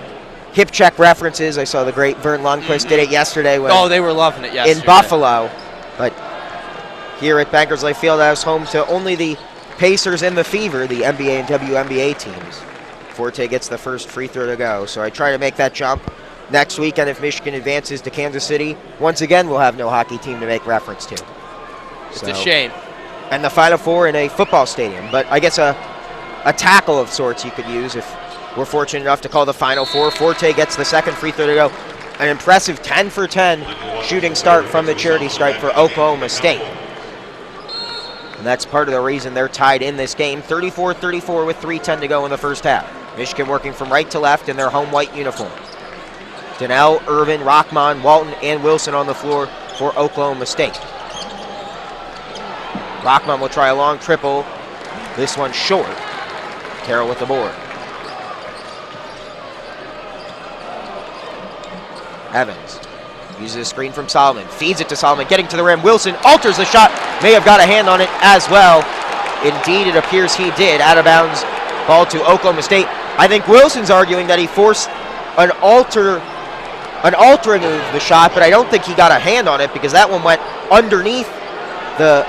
hip check references. I saw the great Vern Lundquist did it yesterday. They were loving it yesterday. In Buffalo. But here at Bankers Life Fieldhouse, home to only the Pacers and the Fever, the NBA and WNBA teams. Forte gets the first free throw to go. So I try to make that jump. Next weekend, if Michigan advances to Kansas City, once again, we'll have no hockey team to make reference to. It's a shame. And the Final Four in a football stadium. But I guess a tackle of sorts you could use if we're fortunate enough to call the Final Four. Forte gets the second free throw to go. An impressive 10 for 10 shooting start from the charity stripe for Oklahoma State. And that's part of the reason they're tied in this game. 34-34 with 3:10 to go in the first half. Michigan working from right to left in their home white uniform. Donnell, Irvin, Rockman, Walton, and Wilson on the floor for Oklahoma State. Rockman will try a long triple. This one short. Carroll with the board. Evans uses a screen from Solomon. Feeds it to Solomon, getting to the rim. Wilson alters the shot. May have got a hand on it as well. Indeed, it appears he did. Out of bounds. Ball to Oklahoma State. I think Wilson's arguing that he forced an altering of the shot, but I don't think he got a hand on it because that one went underneath the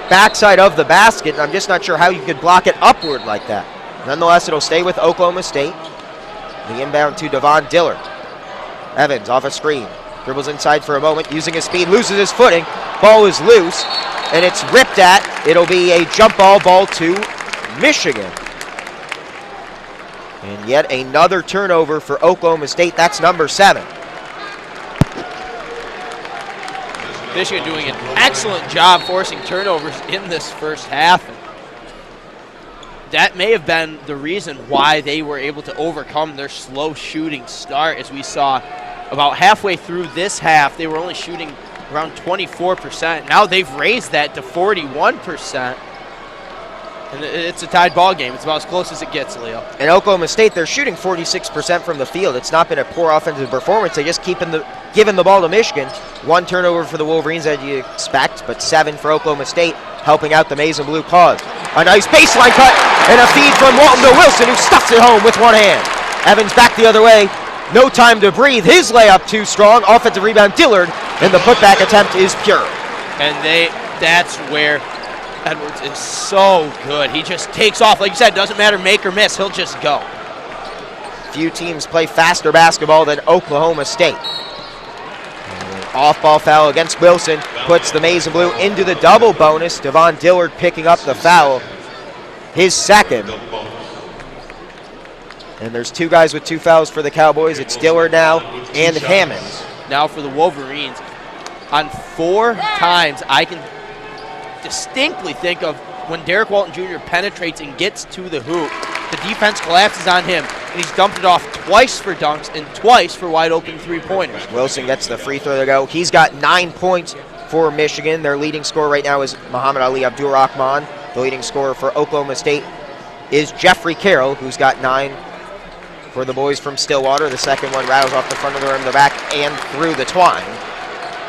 backside of the basket, and I'm just not sure how you could block it upward like that. Nonetheless, it'll stay with Oklahoma State. The inbound to Devon Dillard. Evans off a screen. Dribbles inside for a moment, using his speed, loses his footing. Ball is loose, and it's ripped at. It'll be a jump ball to Michigan. And yet another turnover for Oklahoma State. That's number 7. Michigan doing an excellent job forcing turnovers in this first half. That may have been the reason why they were able to overcome their slow shooting start. As we saw about halfway through this half, they were only shooting around 24%. Now they've raised that to 41%. And it's a tied ball game. It's about as close as it gets, Leo. In Oklahoma State, they're shooting 46% from the field. It's not been a poor offensive performance. They just giving the ball to Michigan. 1 turnover for the Wolverines, as you expect, but 7 for Oklahoma State, helping out the Maize and Blue cause. A nice baseline cut and a feed from Walton to Wilson, who stuffs it home with one hand. Evans back the other way. No time to breathe. His layup too strong. Offensive rebound, Dillard, and the putback attempt is pure. And that's where Edwards is so good. He just takes off. Like you said, doesn't matter make or miss. He'll just go. Few teams play faster basketball than Oklahoma State. Off-ball foul against Wilson puts the Maize and Blue into the double bonus. Devon Dillard picking up the foul, his second. And there's 2 guys with 2 fouls for the Cowboys. It's Dillard now and Hammonds. Now for the Wolverines. On 4 times, I can distinctly think of when Derek Walton Jr. penetrates and gets to the hoop, the defense collapses on him, and he's dumped it off twice for dunks and twice for wide open 3-pointers. Wilson gets the free throw to go. He's got 9 points for Michigan. Their leading scorer right now is Muhammad Ali Abdur-Rahman. The leading scorer for Oklahoma State is Jeffrey Carroll, who's got 9 for the boys from Stillwater. The second one rattles off the front of the rim, the back, and through the twine.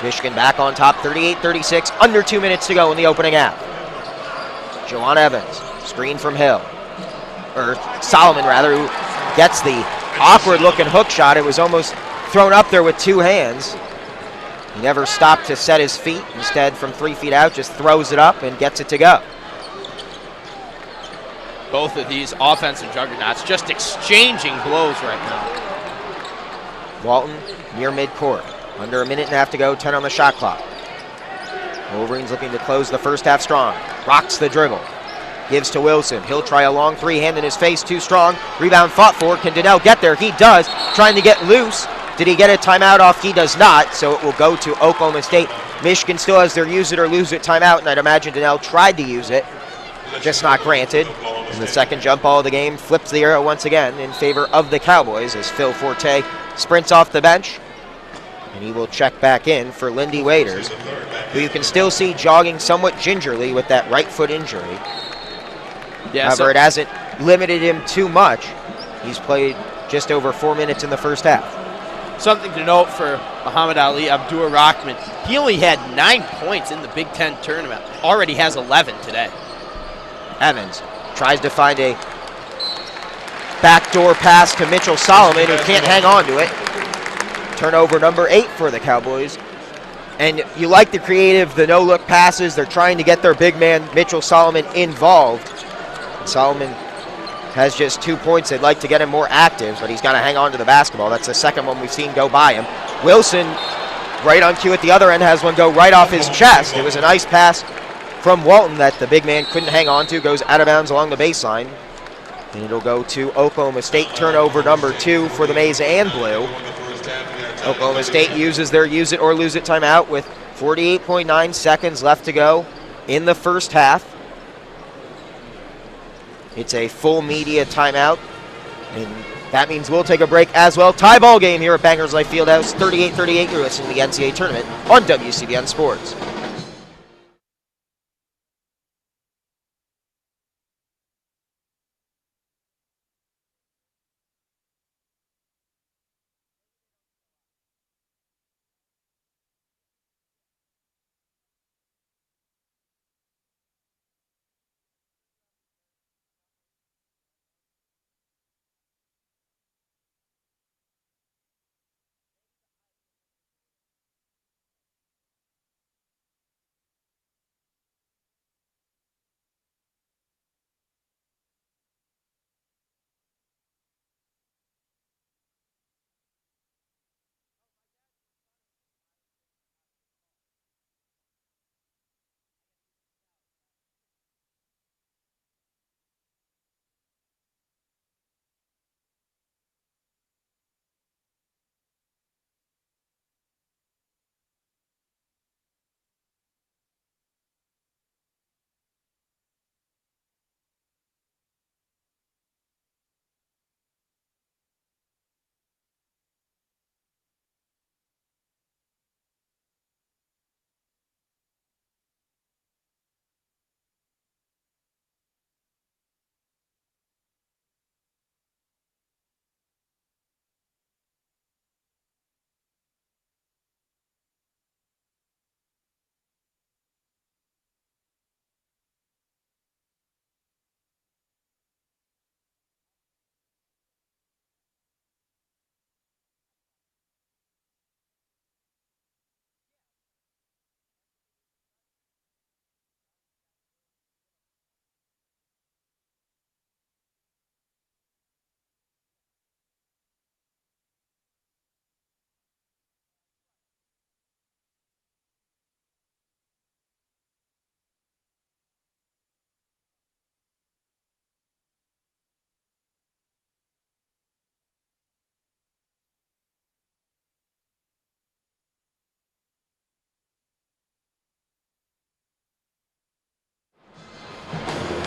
Michigan back on top, 38-36, under 2 minutes to go in the opening half. Jawan Evans, screen from Solomon, who gets the awkward-looking hook shot. It was almost thrown up there with 2 hands. He never stopped to set his feet. Instead, from 3 feet out, just throws it up and gets it to go. Both of these offensive juggernauts just exchanging blows right now. Walton near midcourt. Under a minute and a half to go, 10 on the shot clock. Wolverines looking to close the first half strong. Rocks the dribble. Gives to Wilson. He'll try a long three, hand in his face, too strong. Rebound fought for. Can Donnell get there? He does. Trying to get loose. Did he get a timeout off? He does not, so it will go to Oklahoma State. Michigan still has their use it or lose it timeout, and I'd imagine Donnell tried to use it, just not granted. And the second jump ball of the game flips the arrow once again in favor of the Cowboys as Phil Forte sprints off the bench, and he will check back in for Lindy Waiters, who you can still see jogging somewhat gingerly with that right foot injury. Yeah, However, it hasn't limited him too much. He's played just over 4 minutes in the first half. Something to note for Muhammad Ali Abdur-Rahman, he only had 9 points in the Big Ten tournament. Already has 11 today. Evans tries to find a backdoor pass to Mitchell Solomon, who can't hang on to it. Turnover number 8 for the Cowboys. And you like the creative, the no-look passes. They're trying to get their big man, Mitchell Solomon, involved. Solomon has just 2 points. They'd like to get him more active, but he's got to hang on to the basketball. That's the second one we've seen go by him. Wilson, right on cue at the other end, has one go right off his chest. It was a nice pass from Walton that the big man couldn't hang on to. Goes out of bounds along the baseline. And it'll go to Oklahoma State. Turnover number 2 for the Maize and Blue. Oklahoma State uses their use it or lose it timeout with 48.9 seconds left to go in the first half. It's a full media timeout, and that means we'll take a break as well. Tie ball game here at Bangers Life Fieldhouse, 38-38. You're listening to the NCAA tournament on WCBN Sports.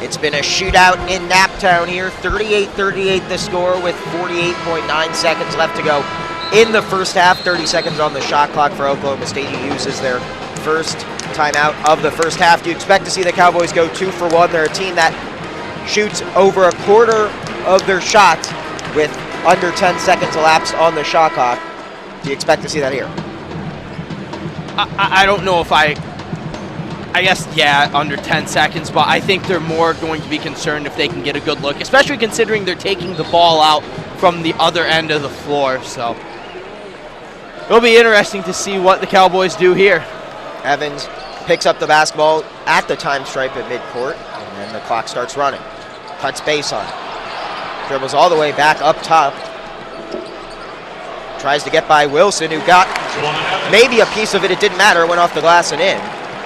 It's been a shootout in Naptown here. 38-38 the score with 48.9 seconds left to go in the first half. 30 seconds on the shot clock for Oklahoma State, who uses their first timeout of the first half. Do you expect to see the Cowboys go 2 for 1? They're a team that shoots over a quarter of their shots with under 10 seconds elapsed on the shot clock. Do you expect to see that here? I don't know if I guess, yeah, under 10 seconds, but I think they're more going to be concerned if they can get a good look, especially considering they're taking the ball out from the other end of the floor. So it'll be interesting to see what the Cowboys do here. Evans picks up the basketball at the time stripe at midcourt, and then the clock starts running. Cuts baseline. Dribbles all the way back up top. Tries to get by Wilson, who got maybe a piece of it. It didn't matter. Went off the glass and in.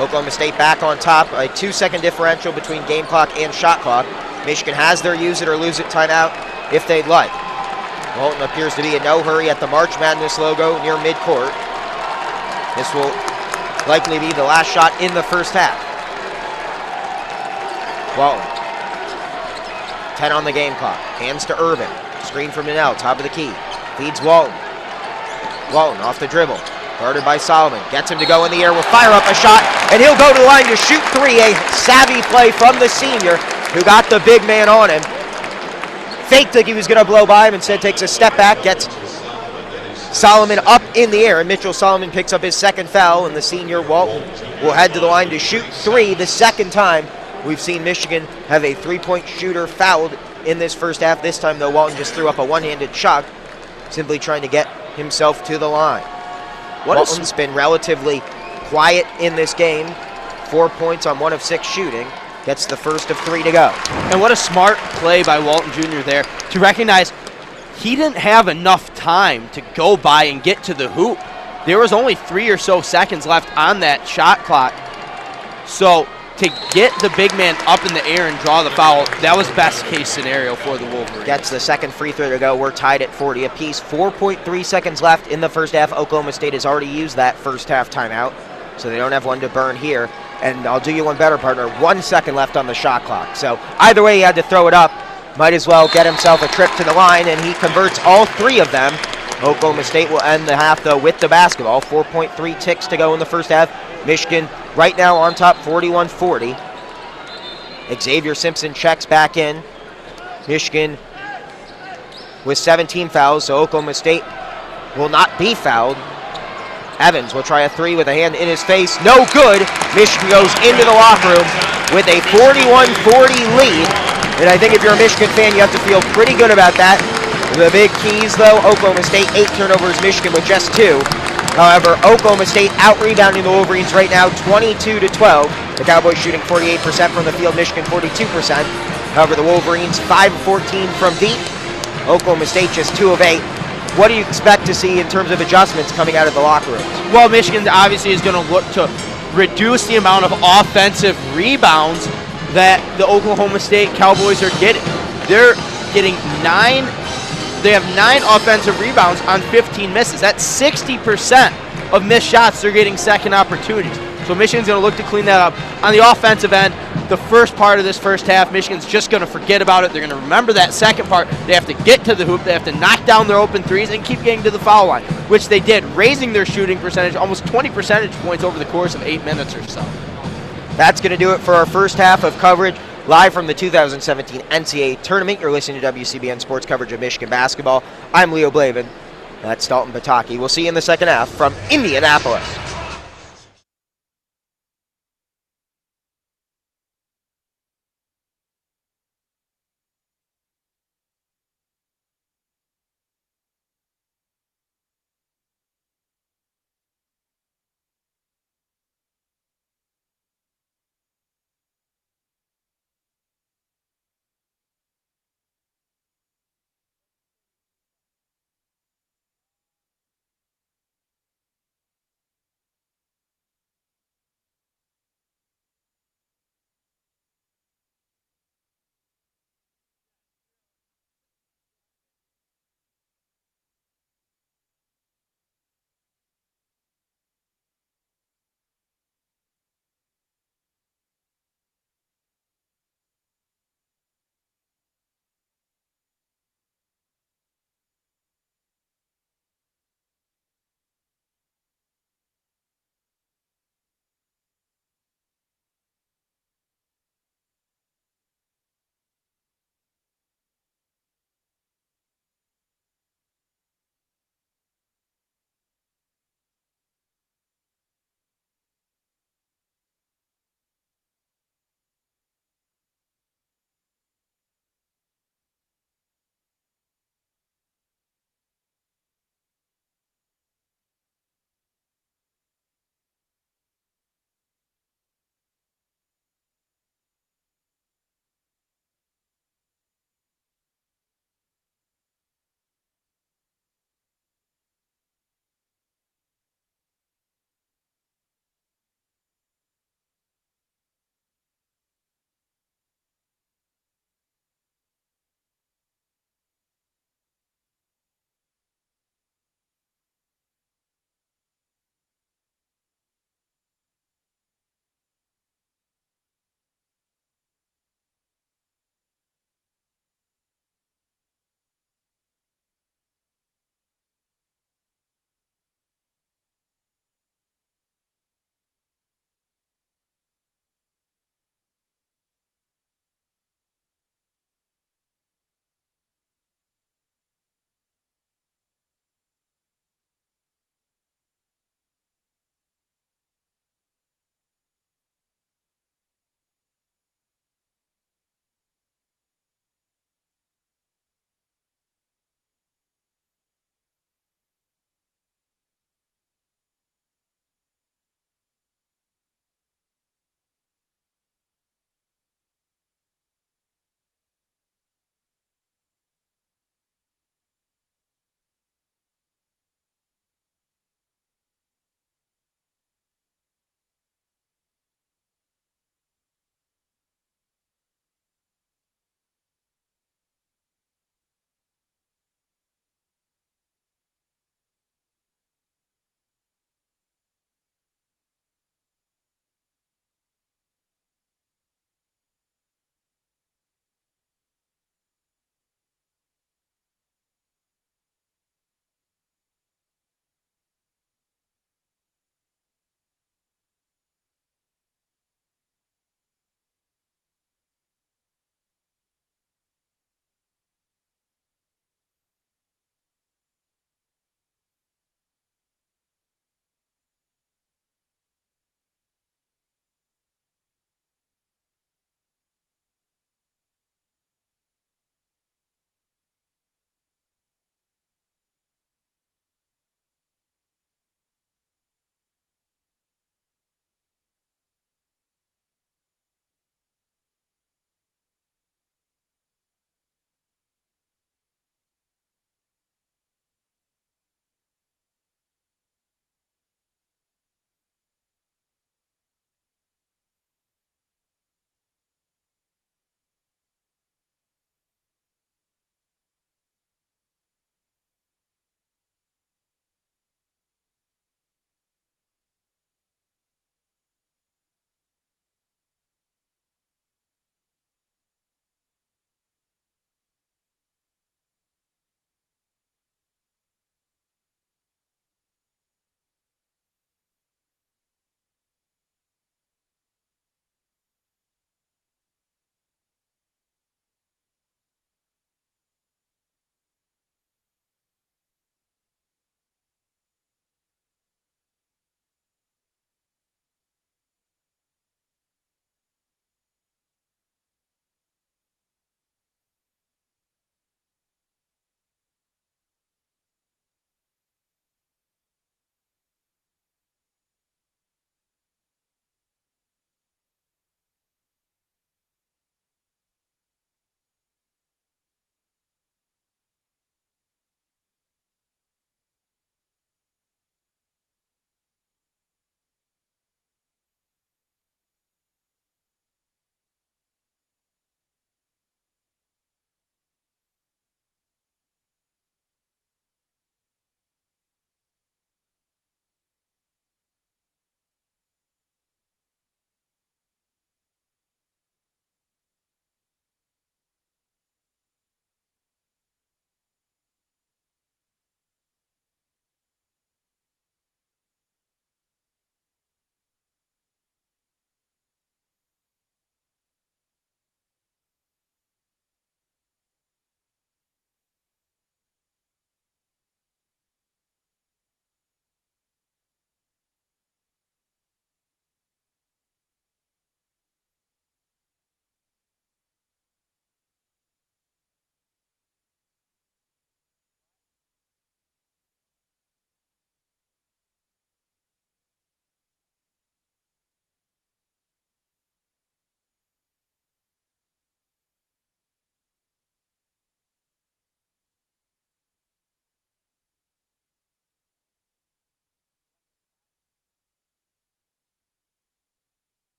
Oklahoma State back on top, a 2-second differential between game clock and shot clock. Michigan has their use it or lose it timeout if they'd like. Walton appears to be in no hurry at the March Madness logo near midcourt. This will likely be the last shot in the first half. Walton, 10 on the game clock, hands to Irvin. Screen from Nanell, top of the key. Feeds Walton. Walton off the dribble. Guarded by Solomon. Gets him to go in the air. Will fire up a shot, and he'll go to the line to shoot three. A savvy play from the senior who got the big man on him. Faked like he was going to blow by him, instead takes a step back, gets Solomon up in the air, and Mitchell Solomon picks up his second foul, and the senior Walton will head to the line to shoot three, the second time we've seen Michigan have a three-point shooter fouled in this first half. This time, though, Walton just threw up a one-handed shot, simply trying to get himself to the line. Walton's been relatively quiet in this game. 4 points on 1 of 6 shooting. Gets the first of 3 to go. And what a smart play by Walton Jr. there to recognize he didn't have enough time to go by and get to the hoop. There was only 3 or so seconds left on that shot clock. So to get the big man up in the air and draw the foul, that was best case scenario for the Wolverines. Gets the second free throw to go. We're tied at 40 apiece. 4.3 seconds left in the first half. Oklahoma State has already used that first half timeout, so they don't have one to burn here. And I'll do you one better, partner. 1 second left on the shot clock. So either way, he had to throw it up. Might as well get himself a trip to the line, and he converts all 3 of them. Oklahoma State will end the half, though, with the basketball. 4.3 ticks to go in the first half. Michigan right now on top, 41-40. Xavier Simpson checks back in. Michigan with 17 fouls, so Oklahoma State will not be fouled. Evans will try a 3 with a hand in his face. No good. Michigan goes into the locker room with a 41-40 lead. And I think if you're a Michigan fan, you have to feel pretty good about that. The big keys, though, Oklahoma State 8 turnovers, Michigan with just 2. However, Oklahoma State out-rebounding the Wolverines right now, 22-12. The Cowboys shooting 48% from the field, Michigan 42%. However, the Wolverines 5 of 14 from deep. Oklahoma State just 2 of 8. What do you expect to see in terms of adjustments coming out of the locker rooms? Well, Michigan obviously is going to look to reduce the amount of offensive rebounds that the Oklahoma State Cowboys are getting. They're getting 9. They have 9 offensive rebounds on 15 misses. That's 60% of missed shots. They're getting second opportunities. So Michigan's going to look to clean that up. On the offensive end, the first part of this first half, Michigan's just going to forget about it. They're going to remember that second part. They have to get to the hoop. They have to knock down their open threes and keep getting to the foul line, which they did, raising their shooting percentage almost 20 percentage points over the course of 8 minutes or so. That's going to do it for our first half of coverage. Live from the 2017 NCAA Tournament, you're listening to WCBN Sports coverage of Michigan basketball. I'm Leo Blavin. That's Dalton Pataki. We'll see you in the second half from Indianapolis.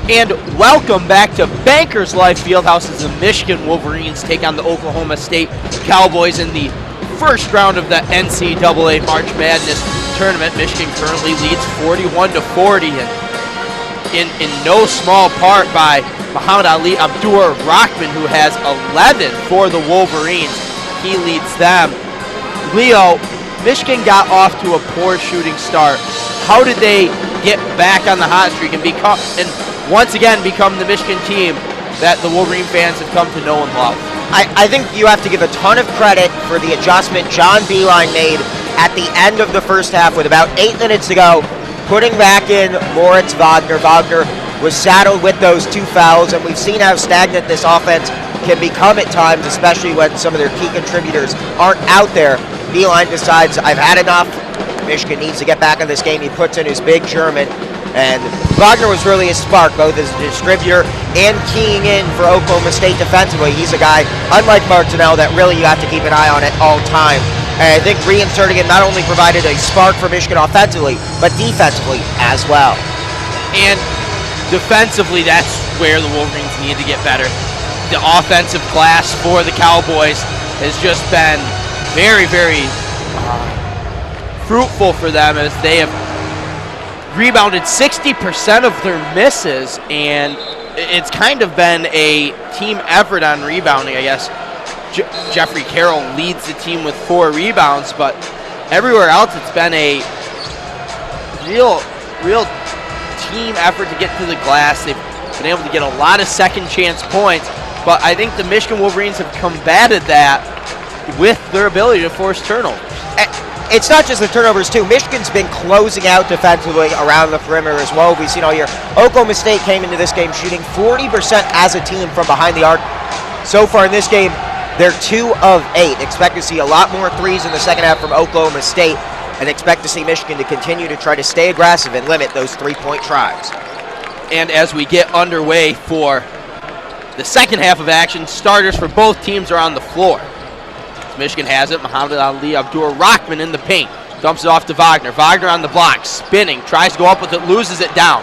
And welcome back to Bankers Life Fieldhouse as the Michigan Wolverines take on the Oklahoma State Cowboys in the first round of the NCAA March Madness tournament. Michigan currently leads 41-40, and in no small part by Muhammad Ali Abdur-Rahman, who has 11 for the Wolverines. He leads them. Leo, Michigan got off to a poor shooting start. How did they get back on the hot streak and once again become the Michigan team that the Wolverine fans have come to know and love? I think you have to give a ton of credit for the adjustment John Beilein made at the end of the first half with about 8 minutes to go, putting back in Moritz Wagner. Wagner was saddled with those 2 fouls, and we've seen how stagnant this offense can become at times, especially when some of their key contributors aren't out there. Beilein decides, I've had enough. Michigan needs to get back in this game. He puts in his big German, and Wagner was really a spark, both as a distributor and keying in for Oklahoma State defensively. He's a guy, unlike Martinell, that really you have to keep an eye on at all times. And I think reinserting him not only provided a spark for Michigan offensively, but defensively as well. And defensively, that's where the Wolverines need to get better. The offensive glass for the Cowboys has just been very, very fruitful for them, as they have rebounded 60% of their misses, and it's kind of been a team effort on rebounding, I guess. Jeffrey Carroll leads the team with 4 rebounds, but everywhere else it's been a real team effort to get to the glass. They've been able to get a lot of second chance points, but I think the Michigan Wolverines have combated that with their ability to force turnovers. It's not just the turnovers, too. Michigan's been closing out defensively around the perimeter as well. We've seen all year. Oklahoma State came into this game shooting 40% as a team from behind the arc. So far in this game, they're 2 of 8. Expect to see a lot more threes in the second half from Oklahoma State, and expect to see Michigan to continue to try to stay aggressive and limit those 3-point tries. And as we get underway for the second half of action, starters for both teams are on the floor. Michigan has it. Muhammad Ali Abdur-Rahman in the paint. Dumps it off to Wagner. Wagner on the block, spinning, tries to go up with it, loses it down.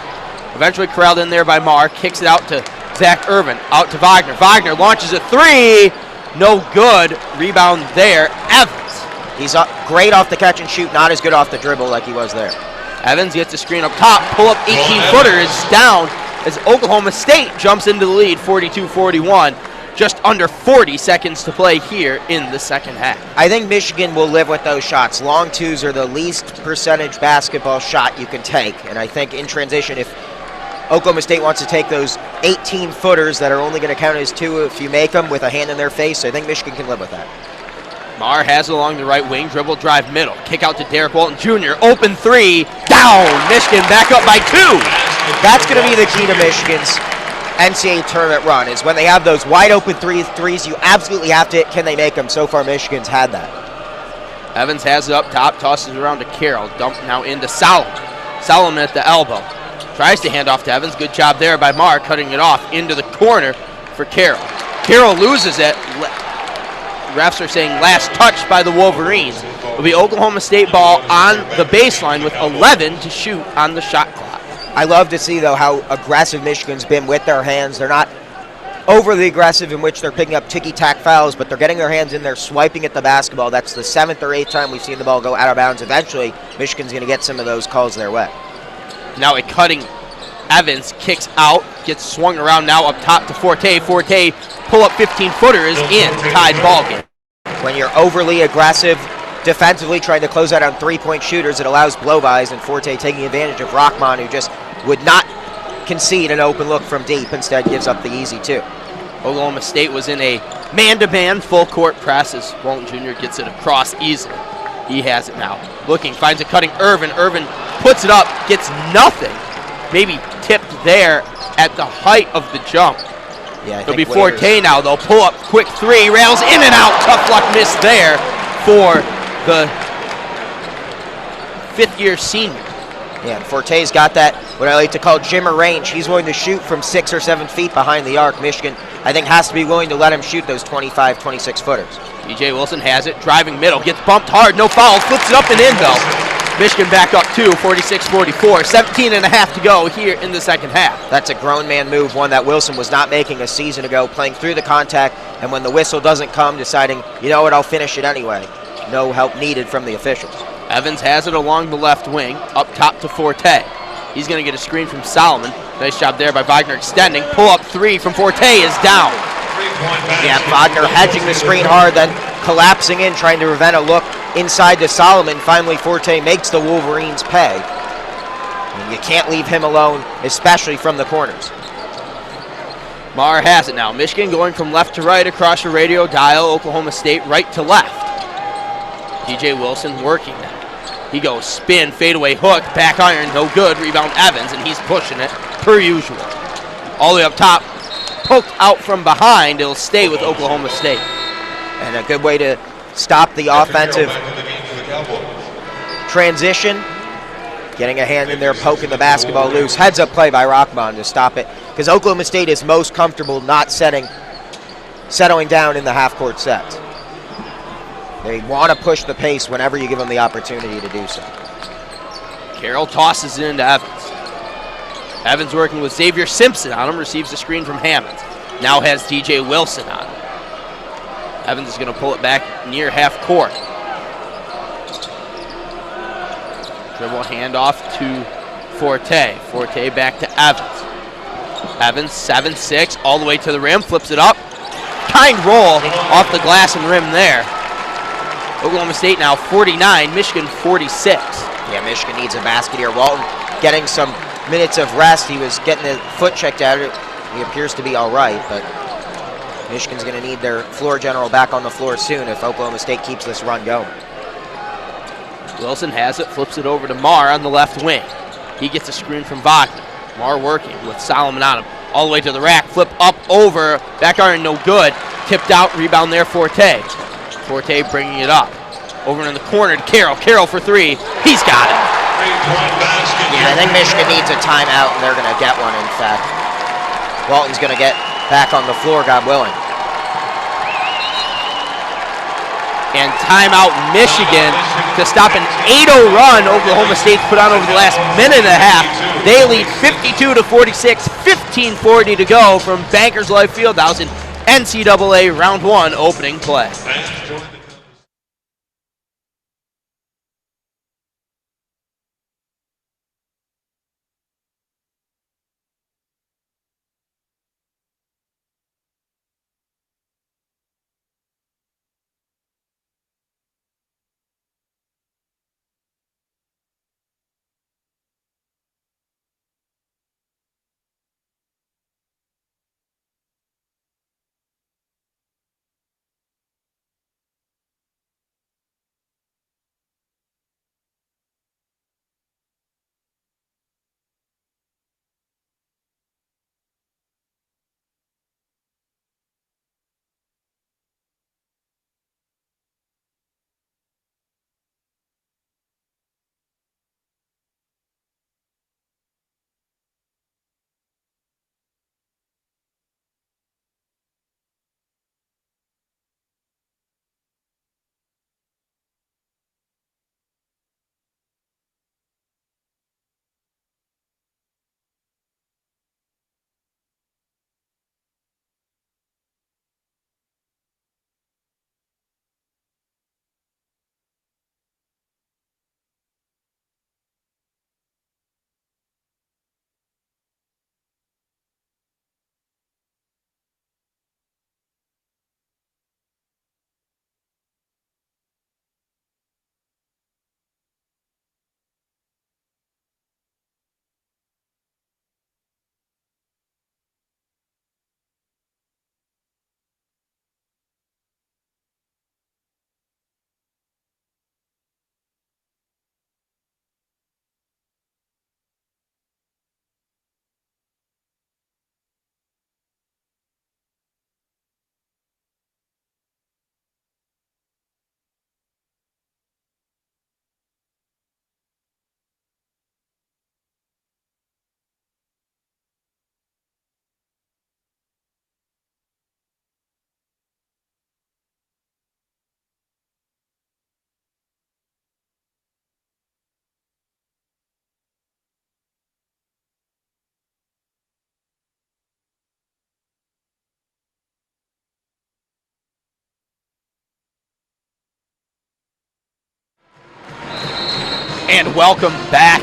Eventually corralled in there by Marr. Kicks it out to Zach Irvin. Out to Wagner. Wagner launches a 3. No good. Rebound there. Evans. He's great off the catch and shoot, not as good off the dribble like he was there. Evans gets a screen up top. Pull-up 18-footer is down as Oklahoma State jumps into the lead, 42-41. Just under 40 seconds to play here in the second half. I think Michigan will live with those shots. Long twos are the least percentage basketball shot you can take. And I think in transition, if Oklahoma State wants to take those 18-footers that are only going to count as 2 if you make them with a hand in their face, I think Michigan can live with that. Marr has it along the right wing, dribble, drive, middle. Kick out to Derek Walton Jr. Open 3, down. Michigan back up by 2. That's going to be the key to Michigan's NCAA tournament run, is when they have those wide open threes, you absolutely have to hit. Can they make them? So far, Michigan's had that. Evans has it up top, tosses it around to Carroll. Dump now into Solomon. Solomon at the elbow. Tries to hand off to Evans. Good job there by Marr, cutting it off into the corner for Carroll. Carroll loses it. Refs are saying last touch by the Wolverines. It'll be Oklahoma State ball on the baseline with 11 to shoot on the shot clock. I love to see, though, how aggressive Michigan's been with their hands. They're not overly aggressive in which they're picking up ticky-tack fouls, but they're getting their hands in there, swiping at the basketball. That's the 7th or 8th time we've seen the ball go out of bounds. Eventually, Michigan's going to get some of those calls their way. Now a cutting Evans kicks out, gets swung around now up top to Forte. Forte, pull-up 15-footer is in, tied ball game. When you're overly aggressive defensively trying to close out on 3-point shooters, it allows blow-bys, and Forte taking advantage of Rahman, who just would not concede an open look from deep, instead gives up the easy 2. Oklahoma State was in a man-to-man full-court press as Walton Jr. gets it across easily. He has it now. Looking, finds a cutting Irvin. Irvin puts it up, gets nothing. Maybe tipped there at the height of the jump. Yeah, It'll be Forte now. They'll pull up, quick 3, rails in and out. Tough luck miss there for the 5th-year senior. Yeah, Forte's got that, what I like to call Jimmer range. He's willing to shoot from 6 or 7 feet behind the arc. Michigan, I think, has to be willing to let him shoot those 25, 26-footers. B.J. Wilson has it, driving middle, gets bumped hard, no foul, flips it up and in, though. Michigan back up 2, 46-44. 17 and a half to go here in the second half. That's a grown man move, one that Wilson was not making a season ago, playing through the contact, and when the whistle doesn't come, deciding, you know what, I'll finish it anyway. No help needed from the officials. Evans has it along the left wing, up top to Forte. He's going to get a screen from Solomon. Nice job there by Wagner extending. Pull up three from Forte is down. Yeah, Wagner hedging the screen hard, then collapsing in, trying to prevent a look inside to Solomon. Finally, Forte makes the Wolverines pay. And you can't leave him alone, especially from the corners. Maher has it now. Michigan going from left to right across your radio dial. Oklahoma State right to left. DJ Wilson working now. He goes spin, fadeaway hook, back iron, no good. Rebound Evans, and he's pushing it per usual. All the way up top, poked out from behind. It'll stay with Oklahoma State. And a good way to stop the offensive transition. Getting a hand in there, poking the basketball loose. Heads up play by Rockbond to stop it, because Oklahoma State is most comfortable not settling down in the half-court sets. They want to push the pace whenever you give them the opportunity to do so. Carroll tosses it into Evans. Evans working with Xavier Simpson on him, receives a screen from Hammonds. Now has DJ Wilson on him. Evans is going to pull it back near half court. Dribble handoff to Forte. Forte back to Evans. Evans 7-6 all the way to the rim, flips it up. Kind roll off the glass and rim there. Oklahoma State now 49, Michigan 46. Yeah, Michigan needs a basket here. Walton getting some minutes of rest. He was getting his foot checked out. He appears to be all right, but Michigan's going to need their floor general back on the floor soon if Oklahoma State keeps this run going. Wilson has it, flips it over to Maher on the left wing. He gets a screen from Wagner. Maher working with Solomon on him. All the way to the rack, flip up, over, back iron, no good. Tipped out, rebound there, Forte. Forte bringing it up. Over in the corner to Carroll. Carroll for three. He's got it. Yeah, I think Michigan needs a timeout, and they're going to get one, in fact. Walton's going to get back on the floor, God willing. And timeout Michigan to stop an 8-0 run Oklahoma State's put on over the last minute and a half. They lead 52-46, 15:40 to go from Bankers Life Fieldhouse in NCAA Round 1 opening play. And welcome back.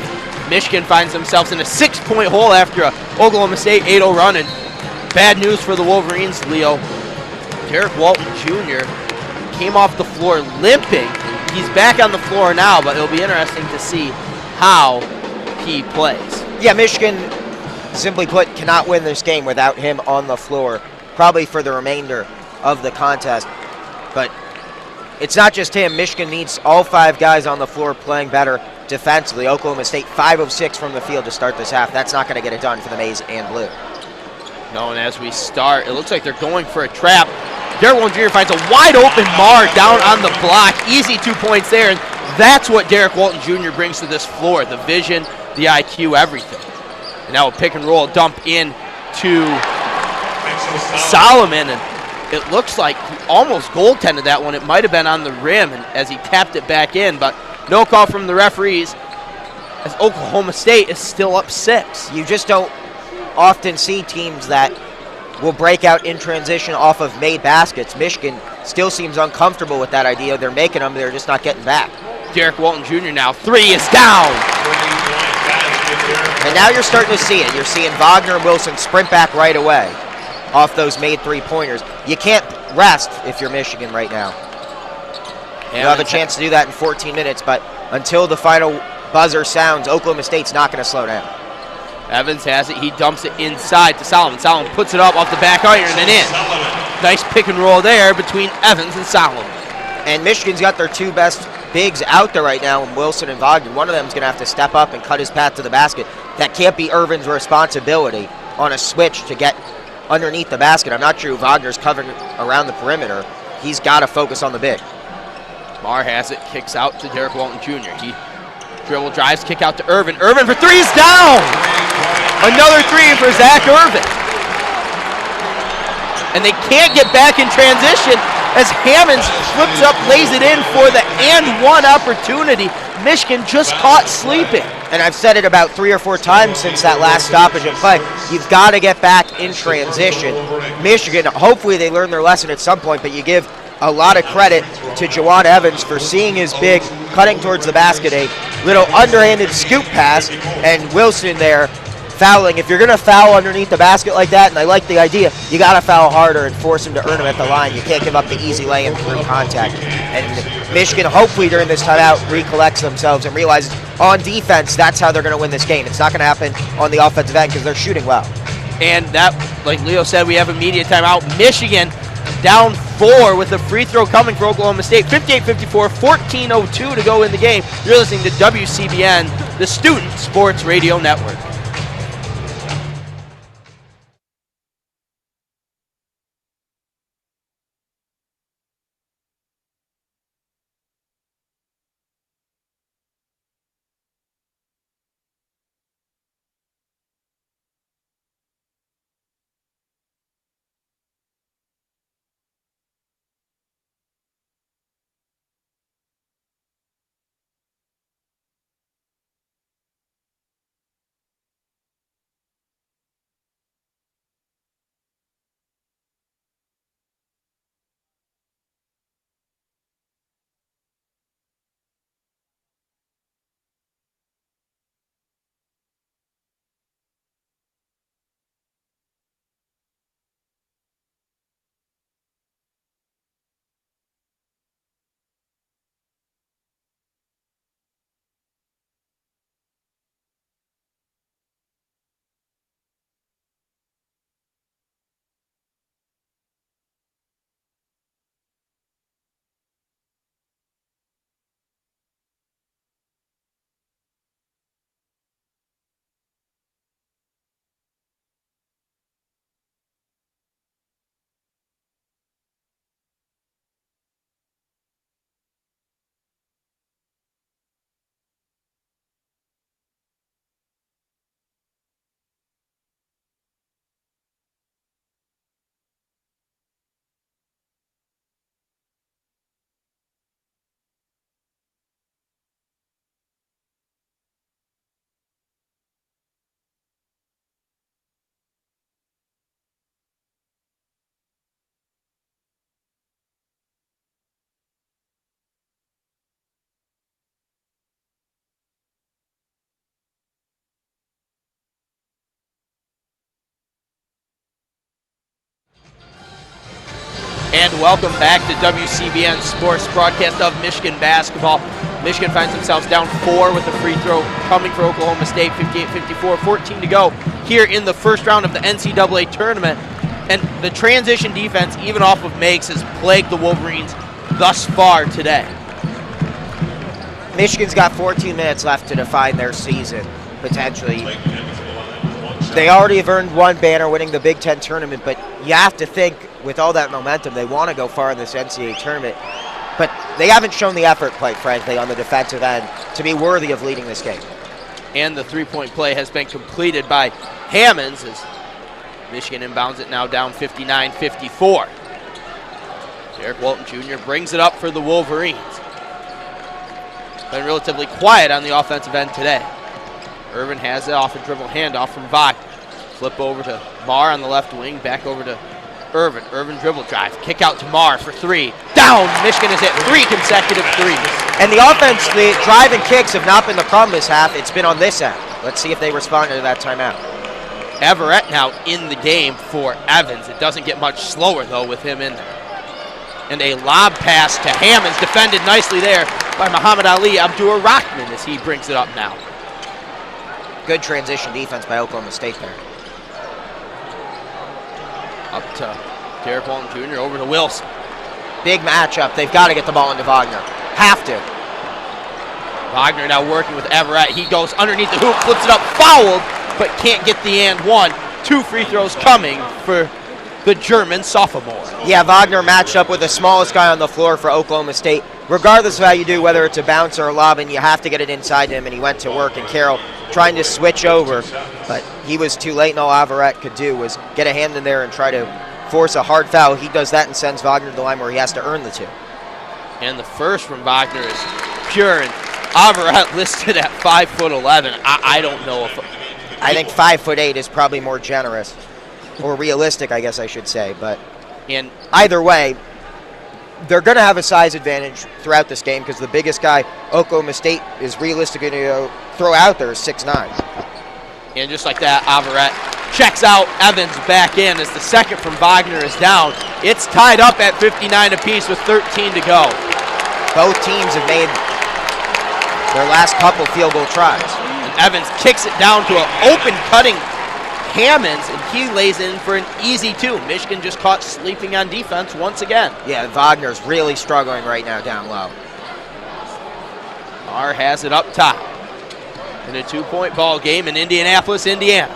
Michigan finds themselves in a 6-point hole after a Oklahoma State 8-0 run. And bad news for the Wolverines, Leo. Derek Walton Jr. came off the floor limping. He's back on the floor now, but it'll be interesting to see how he plays. Yeah, Michigan, simply put, cannot win this game without him on the floor, probably for the remainder of the contest. But it's not just him. Michigan needs all 5 guys on the floor playing better defensively. Oklahoma State 5 of 6 from the field to start this half. That's not going to get it done for the Maize and Blue. No, and as we start, it looks like they're going for a trap. Derek Walton Jr. finds a wide open Marr down on the block. Easy 2 points there, and that's what Derek Walton Jr. brings to this floor. The vision, the IQ, everything. And now a pick and roll dump in to Solomon, and it looks like he almost goaltended that one. It might have been on the rim and as he tapped it back in, but no call from the referees as Oklahoma State is still up 6. You just don't often see teams that will break out in transition off of made baskets. Michigan still seems uncomfortable with that idea. They're making them, they're just not getting back. Derek Walton Jr. now, 3 is down. And now you're starting to see it. You're seeing Wagner and Wilson sprint back right away off those made 3-pointers. You can't rest if you're Michigan right now. You'll have a chance to do that in 14 minutes, but until the final buzzer sounds, Oklahoma State's not going to slow down. Evans has it. He dumps it inside to Solomon. Solomon puts it up off the back iron and in. Nice pick and roll there between Evans and Solomon. And Michigan's got their 2 best bigs out there right now, Wilson and Wagner. One of them is going to have to step up and cut his path to the basket. That can't be Irvin's responsibility on a switch to get underneath the basket. I'm not sure Wagner's covering around the perimeter. He's got to focus on the big. Marr has it, kicks out to Derek Walton Jr. He dribble drives, kick out to Irvin. Irvin for 3 is down! Another 3 for Zach Irvin. And they can't get back in transition as Hammonds flips up, lays it in for the and 1 opportunity. Michigan just caught sleeping. And I've said it about 3 or 4 times since that last stoppage in play. You've got to get back in transition. Michigan, hopefully they learn their lesson at some point, but you give a lot of credit to Juwan Evans for seeing his big, cutting towards the basket, a little underhanded scoop pass, and Wilson there fouling. If you're going to foul underneath the basket like that, and I like the idea, you got to foul harder and force him to earn him at the line. You can't give up the easy lay-in through contact. And Michigan, hopefully during this timeout, recollects themselves and realizes on defense, that's how they're going to win this game. It's not going to happen on the offensive end because they're shooting well. And that, like Leo said, we have immediate timeout. Michigan down 4 with a free throw coming for Oklahoma State. 58-54, 14:02 to go in the game. You're listening to WCBN, the Student Sports Radio Network. And welcome back to WCBN Sports broadcast of Michigan basketball. Michigan finds themselves down 4 with a free throw coming for Oklahoma State, 58-54, 14 to go here in the first round of the NCAA tournament. And the transition defense, even off of makes, has plagued the Wolverines thus far today. Michigan's got 14 minutes left to define their season, potentially. They already have earned one banner winning the Big Ten tournament, but you have to think with all that momentum, they want to go far in this NCAA tournament. But they haven't shown the effort, quite frankly, on the defensive end to be worthy of leading this game. And the three-point play has been completed by Hammonds as Michigan inbounds it now down 59-54. Derek Walton Jr. brings it up for the Wolverines. Been relatively quiet on the offensive end today. Irvin has it off a dribble handoff from Wagner. Flip over to Marr on the left wing, back over to Irvin. Irvin dribble drive, kick out to Marr for 3. Down! Michigan has hit 3 consecutive threes. And the offense, the drive and kicks have not been the problem this half. It's been on this end. Let's see if they responded to that timeout. Everett now in the game for Evans. It doesn't get much slower, though, with him in there. And a lob pass to Hammonds, defended nicely there by Muhammad Ali Abdur-Rahman as he brings it up now. Good transition defense by Oklahoma State there. Up to Derek Walton Jr., over to Wilson. Big matchup. They've got to get the ball into Wagner. Have to. Wagner now working with Everett. He goes underneath the hoop, flips it up, fouled, but can't get the and one. 2 free throws coming for the German sophomore. Yeah, Wagner matched up with the smallest guy on the floor for Oklahoma State. Regardless of how you do, whether it's a bounce or a lob, and you have to get it inside him, and he went to work. And Carroll trying to switch over, but he was too late, and all Everett could do was get a hand in there and try to force a hard foul. He does that and sends Wagner to the line where he has to earn the 2. And the first from Wagner is pure, and Everett listed at 5'11". I don't know if... I think 5'8" is probably more generous, or realistic, I guess I should say. But and either way, they're going to have a size advantage throughout this game because the biggest guy Oklahoma State is realistically going to throw out there is 6'9". And just like that, Everett checks out, Evans back in as the second from Wagner is down. It's tied up at 59 apiece with 13 to go. Both teams have made their last couple field goal tries. And Evans kicks it down to an open cutting Hammonds, and he lays in for an easy 2. Michigan just caught sleeping on defense once again. Yeah, Wagner's really struggling right now down low. Marr has it up top in a 2-point ball game in Indianapolis, Indiana.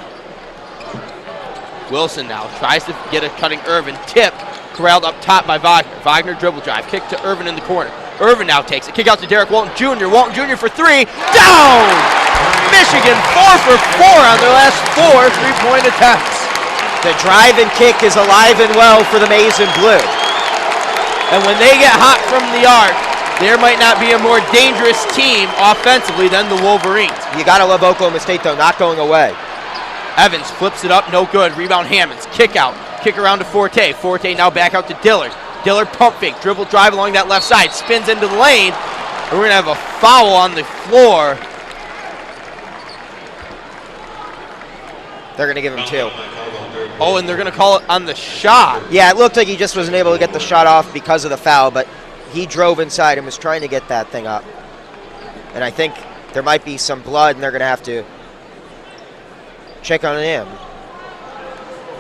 Wilson now tries to get a cutting Irvin. Tip corralled up top by Wagner. Wagner dribble drive. Kick to Irvin in the corner. Irvin now takes it. Kick out to Derek Walton Jr. Walton Jr. for 3. Down! Michigan 4 for 4 on their last 4 3-point attempts. The drive and kick is alive and well for the Maize and Blue. And when they get hot from the arc, there might not be a more dangerous team offensively than the Wolverines. You got to love Oklahoma State, though, not going away. Evans flips it up, no good. Rebound Hammonds, kick out, kick around to Forte. Forte now back out to Dillard. Dillard pump fake, dribble drive along that left side, spins into the lane. And we're going to have a foul on the floor. They're going to give him 2. Oh, and they're going to call it on the shot. Yeah, it looked like he just wasn't able to get the shot off because of the foul, but he drove inside and was trying to get that thing up. And I think there might be some blood, and they're going to have to check on him.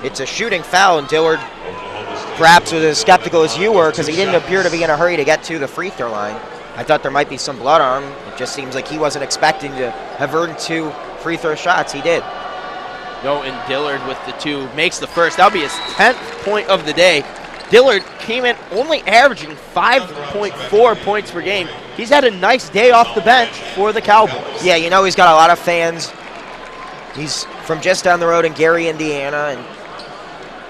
It's a shooting foul, and Dillard perhaps was as skeptical as you were because he didn't appear to be in a hurry to get to the free throw line. I thought there might be some blood on him. It just seems like he wasn't expecting to have earned 2 free throw shots. He did. No, and Dillard with the 2 makes the first. That'll be his 10th point of the day. Dillard came in only averaging 5.4 points per game. He's had a nice day off the bench for the Cowboys. Yeah, you know he's got a lot of fans. He's from just down the road in Gary, Indiana, and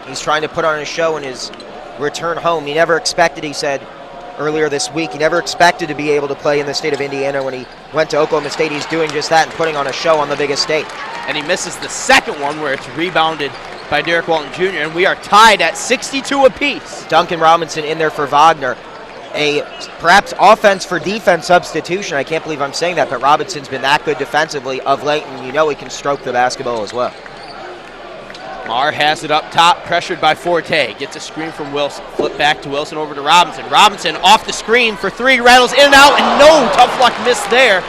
he's trying to put on a show in his return home. He never expected, he said earlier this week, he never expected to be able to play in the state of Indiana. When he went to Oklahoma State, he's doing just that and putting on a show on the biggest stage. And he misses the second one where it's rebounded by Derek Walton Jr., and we are tied at 62 apiece. Duncan Robinson in there for Wagner. A perhaps offense for defense substitution. I can't believe I'm saying that, but Robinson's been that good defensively of late, and you know he can stroke the basketball as well. Marr has it up top, pressured by Forte. Gets a screen from Wilson. Flip back to Wilson, over to Robinson. Robinson off the screen for three, rattles in and out, and no tough luck miss there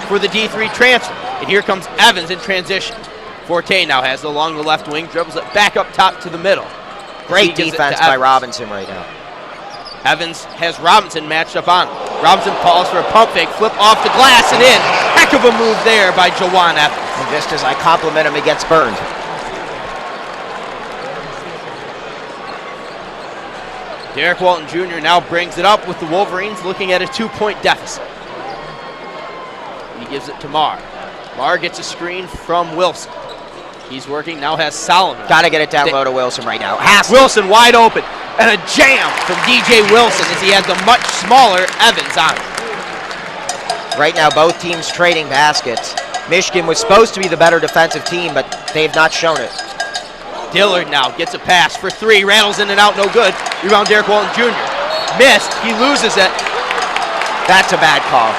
for the D3 transfer. And here comes Evans in transition. Forte now has it along the left wing, dribbles it back up top to the middle. Great defense by Robinson right now. Evans has Robinson matched up on him. Robinson calls for a pump fake, flip off the glass and in. Heck of a move there by Jawan Evans. And just as I compliment him, he gets burned. Derek Walton Jr. now brings it up with the Wolverines looking at a 2-point deficit. He gives it to Marr. Marr gets a screen from Wilson. He's working, now has Solomon. Got to get it down low to Wilson right now. Wilson wide open, and a jam from DJ Wilson as he had the much smaller Evans on him. Right now, both teams trading baskets. Michigan was supposed to be the better defensive team, but they've not shown it. Dillard now gets a pass for three, rattles in and out, no good. Rebound Derek Walton Jr. Missed, he loses it. That's a bad call.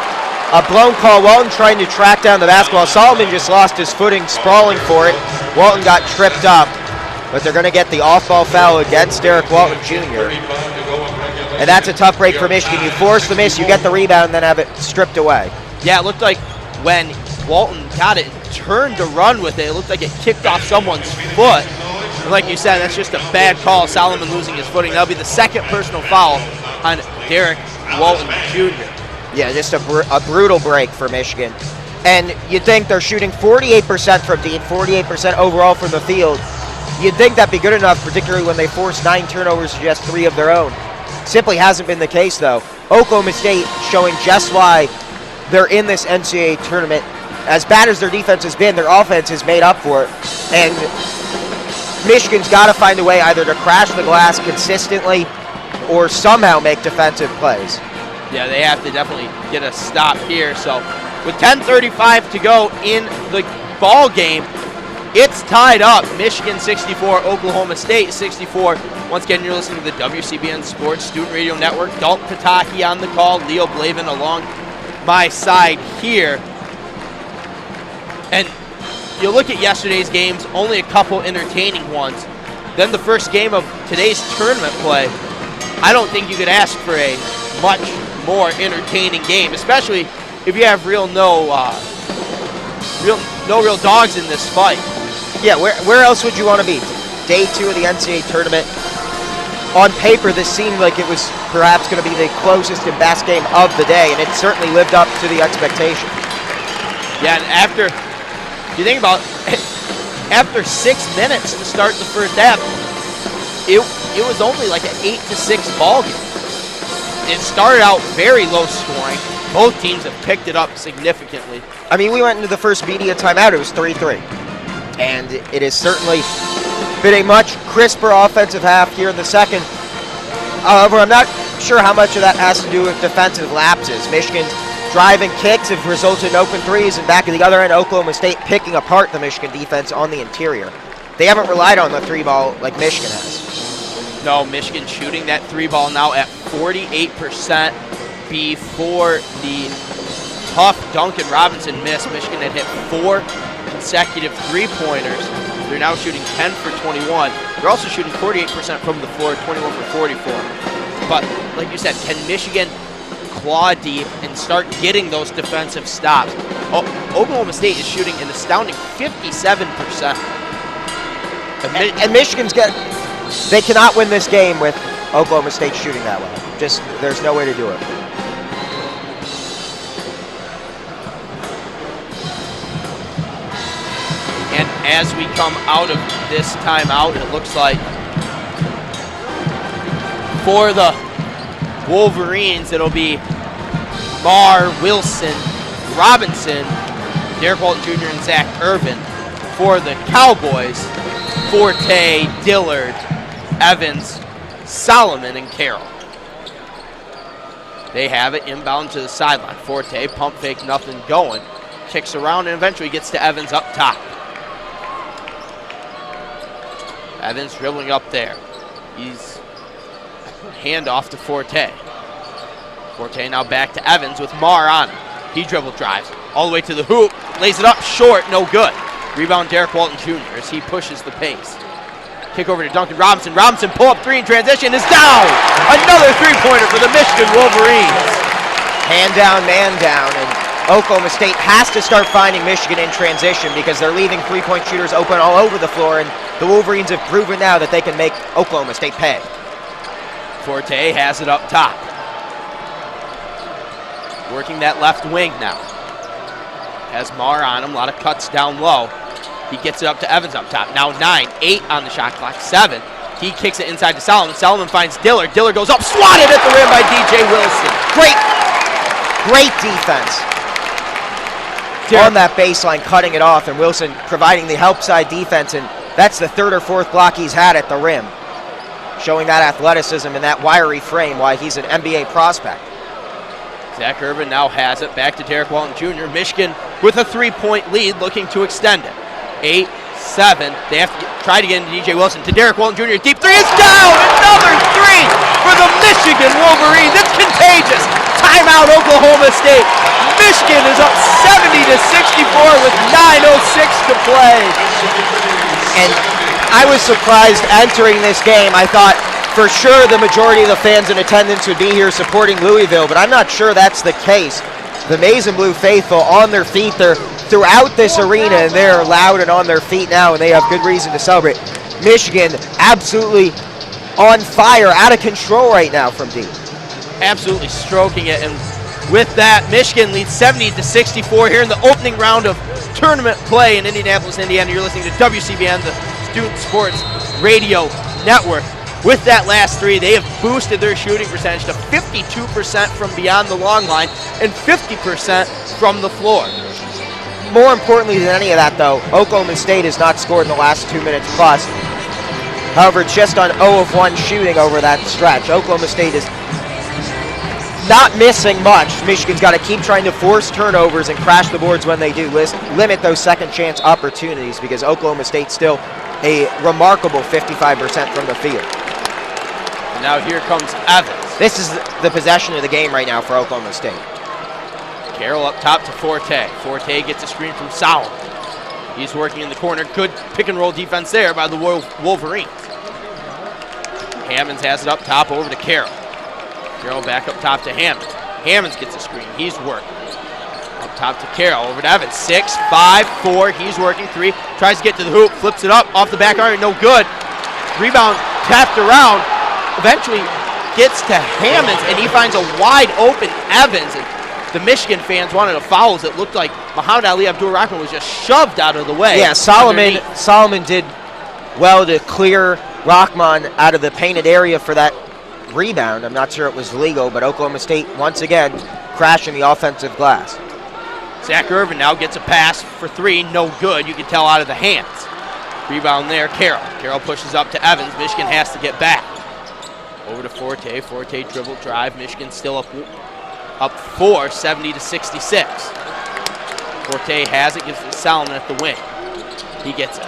A blown call. Walton trying to track down the basketball. Solomon just lost his footing, sprawling for it. Walton got tripped up, but they're going to get the off-ball foul against Derek Walton Jr. And that's a tough break for Michigan. You force the miss, you get the rebound, and then have it stripped away. Yeah, it looked like when Walton got it, turned to run with it, it looked like it kicked off someone's foot. And like you said, that's just a bad call. Solomon losing his footing. That'll be the second personal foul on Derek Walton Jr. Yeah, just a brutal break for Michigan. And you'd think they're shooting 48% from deep, 48% overall from the field. You'd think that'd be good enough, particularly when they force 9 turnovers to just 3 of their own. Simply hasn't been the case, though. Oklahoma State showing just why they're in this NCAA tournament. As bad as their defense has been, their offense has made up for it. And Michigan's got to find a way either to crash the glass consistently or somehow make defensive plays. Yeah, they have to definitely get a stop here. So with 10:35 to go in the ball game, it's tied up. Michigan 64, Oklahoma State 64. Once again, you're listening to the WCBN Sports Student Radio Network. Dalton Pataki on the call. Leo Blavin along my side here. And you look at yesterday's games, only a couple entertaining ones. Then the first game of today's tournament play, I don't think you could ask for a much more entertaining game, especially if you have no real dogs in this fight. Yeah, where else would you want to be? Day 2 of the NCAA tournament. On paper, this seemed like it was perhaps going to be the closest and best game of the day, and it certainly lived up to the expectation. Yeah, and after, you think about after 6 minutes to start the first half, it was only like an 8-6 ball game. It started out very low scoring. Both teams have picked it up significantly. I mean, we went into the first media timeout, it was 3-3. And it has certainly been a much crisper offensive half here in the second. However, I'm not sure how much of that has to do with defensive lapses. Michigan's driving kicks have resulted in open threes, and back at the other end, Oklahoma State picking apart the Michigan defense on the interior. They haven't relied on the 3-ball like Michigan has. No, Michigan shooting that 3-ball now at 48%. Before the tough Duncan Robinson miss, Michigan had hit 4 consecutive 3-pointers. They're now shooting 10 for 21. They're also shooting 48% from the floor, 21 for 44. But like you said, can Michigan claw deep and start getting those defensive stops? Oklahoma State is shooting an astounding 57%. And Michigan's they cannot win this game with Oklahoma State shooting that way. Just, there's no way to do it. And as we come out of this timeout, it looks like for the Wolverines, it'll be Marr, Wilson, Robinson, Derek Walton Jr., and Zach Irvin. For the Cowboys, Forte, Dillard, Evans, Solomon, and Carroll. They have it inbound to the sideline. Forte, pump fake, nothing going. Kicks around and eventually gets to Evans up top. Evans dribbling up there. He's handoff to Forte. Forte now back to Evans with Marr on him. He dribble drives all the way to the hoop. Lays it up short, no good. Rebound Derek Walton Jr. as he pushes the pace. Kick over to Duncan Robinson. Robinson pull up three in transition is down. Another three-pointer for the Michigan Wolverines. Hand down, man down, and Oklahoma State has to start finding Michigan in transition because they're leaving three-point shooters open all over the floor, and the Wolverines have proven now that they can make Oklahoma State pay. Forte has it up top. Working that left wing now. Has Marr on him, a lot of cuts down low. He gets it up to Evans up top. Now 9, 8 on the shot clock, 7. He kicks it inside to Solomon. Solomon finds Diller. Diller goes up, swatted at the rim by DJ Wilson. Great defense. On that baseline, cutting it off, and Wilson providing the help side defense, and that's the third or fourth block he's had at the rim. Showing that athleticism and that wiry frame, why he's an NBA prospect. Zach Urban now has it. Back to Derek Walton Jr. Michigan with a three-point lead, looking to extend it. 8, 7. They have to try to get into DJ Wilson. To Derek Walton Jr. Deep three is down. Another three for the Michigan Wolverines. It's contagious. Timeout, Oklahoma State. Michigan is up 70-64 with 9:06 to play. And I was surprised entering this game. I thought for sure the majority of the fans in attendance would be here supporting Louisville, but I'm not sure that's the case. The Maize and Blue faithful on their feet. They're throughout this arena, and they're loud and on their feet now, and they have good reason to celebrate. Michigan absolutely on fire, out of control right now from deep. Absolutely stroking it, and with that, Michigan leads 70-64 here in the opening round of tournament play in Indianapolis, Indiana. You're listening to WCBN, the Student Sports Radio Network. With that last three, they have boosted their shooting percentage to 52% from beyond the long line and 50% from the floor. More importantly than any of that, though, Oklahoma State has not scored in the last 2 minutes plus. However, just on 0 of 1 shooting over that stretch. Oklahoma State is not missing much. Michigan's got to keep trying to force turnovers and crash the boards when they do. Limit those second chance opportunities because Oklahoma State's still a remarkable 55% from the field. And now here comes Evans. This is the possession of the game right now for Oklahoma State. Carroll up top to Forte. Forte gets a screen from Solomon. He's working in the corner. Good pick and roll defense there by the Wolverines. Hammonds has it up top over to Carroll. Carroll back up top to Hammonds. Hammonds gets a screen. He's working. Up top to Carroll. Over to Evans. 6, 5, 4. He's working. 3. Tries to get to the hoop. Flips it up. Off the back iron. No good. Rebound tapped around. Eventually gets to Hammonds, and he finds a wide open Evans. And the Michigan fans wanted a foul as it looked like Muhammad Ali Abdul-Rahman was just shoved out of the way. Yeah, Solomon did well to clear Rahman out of the painted area for that rebound. I'm not sure it was legal, but Oklahoma State once again crashing the offensive glass. Zach Irvin now gets a pass for 3, no good. You can tell out of the hands. Rebound there, Carroll. Carroll pushes up to Evans. Michigan has to get back. Over to Forte. Forte dribble drive. Michigan still up 4, 70-66. Forte has it, gives it to Solomon at the wing. He gets it.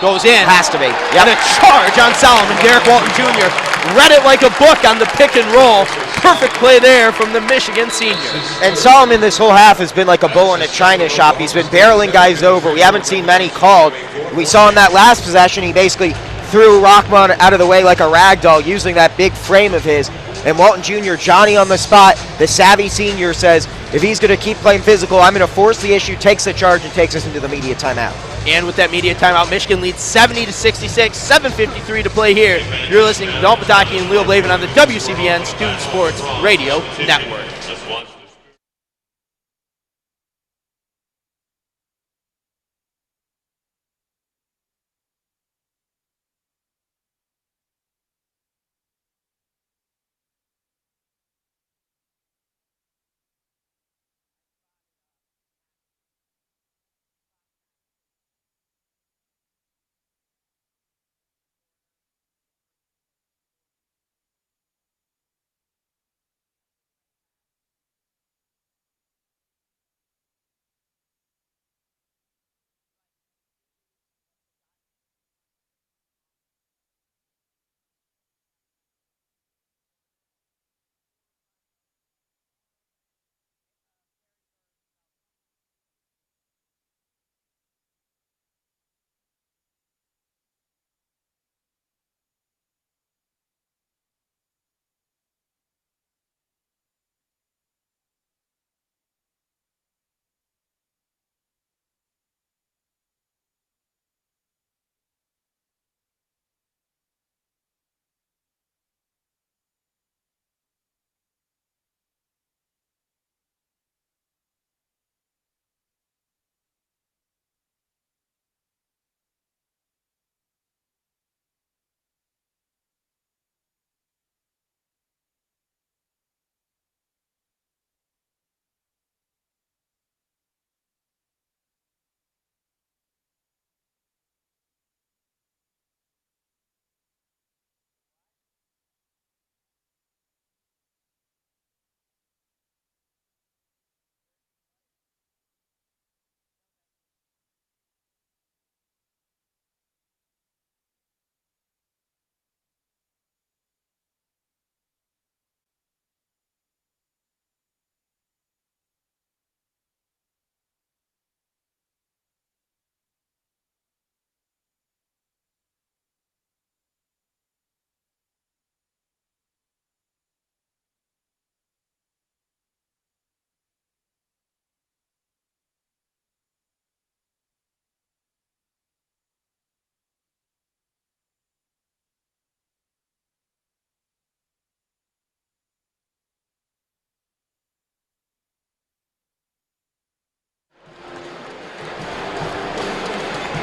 Goes in. Has to be. Yep. And a charge on Solomon. Derek Walton Jr. read it like a book on the pick and roll. Perfect play there from the Michigan senior. And Solomon this whole half has been like a bull in a china shop. He's been barreling guys over. We haven't seen many called. We saw in that last possession, he basically threw Rahman out of the way like a rag doll using that big frame of his. And Walton Jr., Johnny on the spot, the savvy senior says, if he's going to keep playing physical, I'm going to force the issue, takes the charge, and takes us into the media timeout. And with that media timeout, Michigan leads 70-66, 7:53 to play here. You're listening to Dalton Pataki and Leo Blavin on the WCBN Student Sports Radio Network.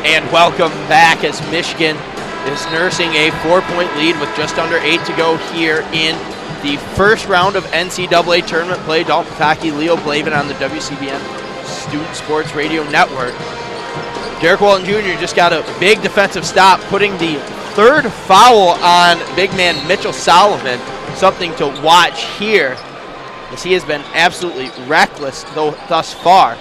And welcome back as Michigan is nursing a 4-point lead with just under 8 to go here in the first round of NCAA tournament play. Dalton Pataki, Leo Blavin on the WCBN Student Sports Radio Network. Derek Walton Jr. just got a big defensive stop, putting the third foul on big man Mitchell Solomon. Something to watch here, as he has been absolutely reckless thus far.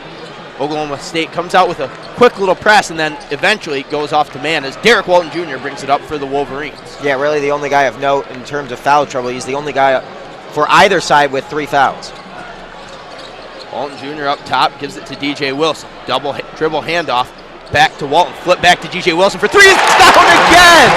Oklahoma State comes out with a quick little press and then eventually goes off to man as Derek Walton Jr. brings it up for the Wolverines. Yeah, really the only guy of note in terms of foul trouble. He's the only guy for either side with 3 fouls. Walton Jr. up top, gives it to DJ Wilson. Double dribble handoff, back to Walton, flip back to DJ Wilson for 3, it's down again!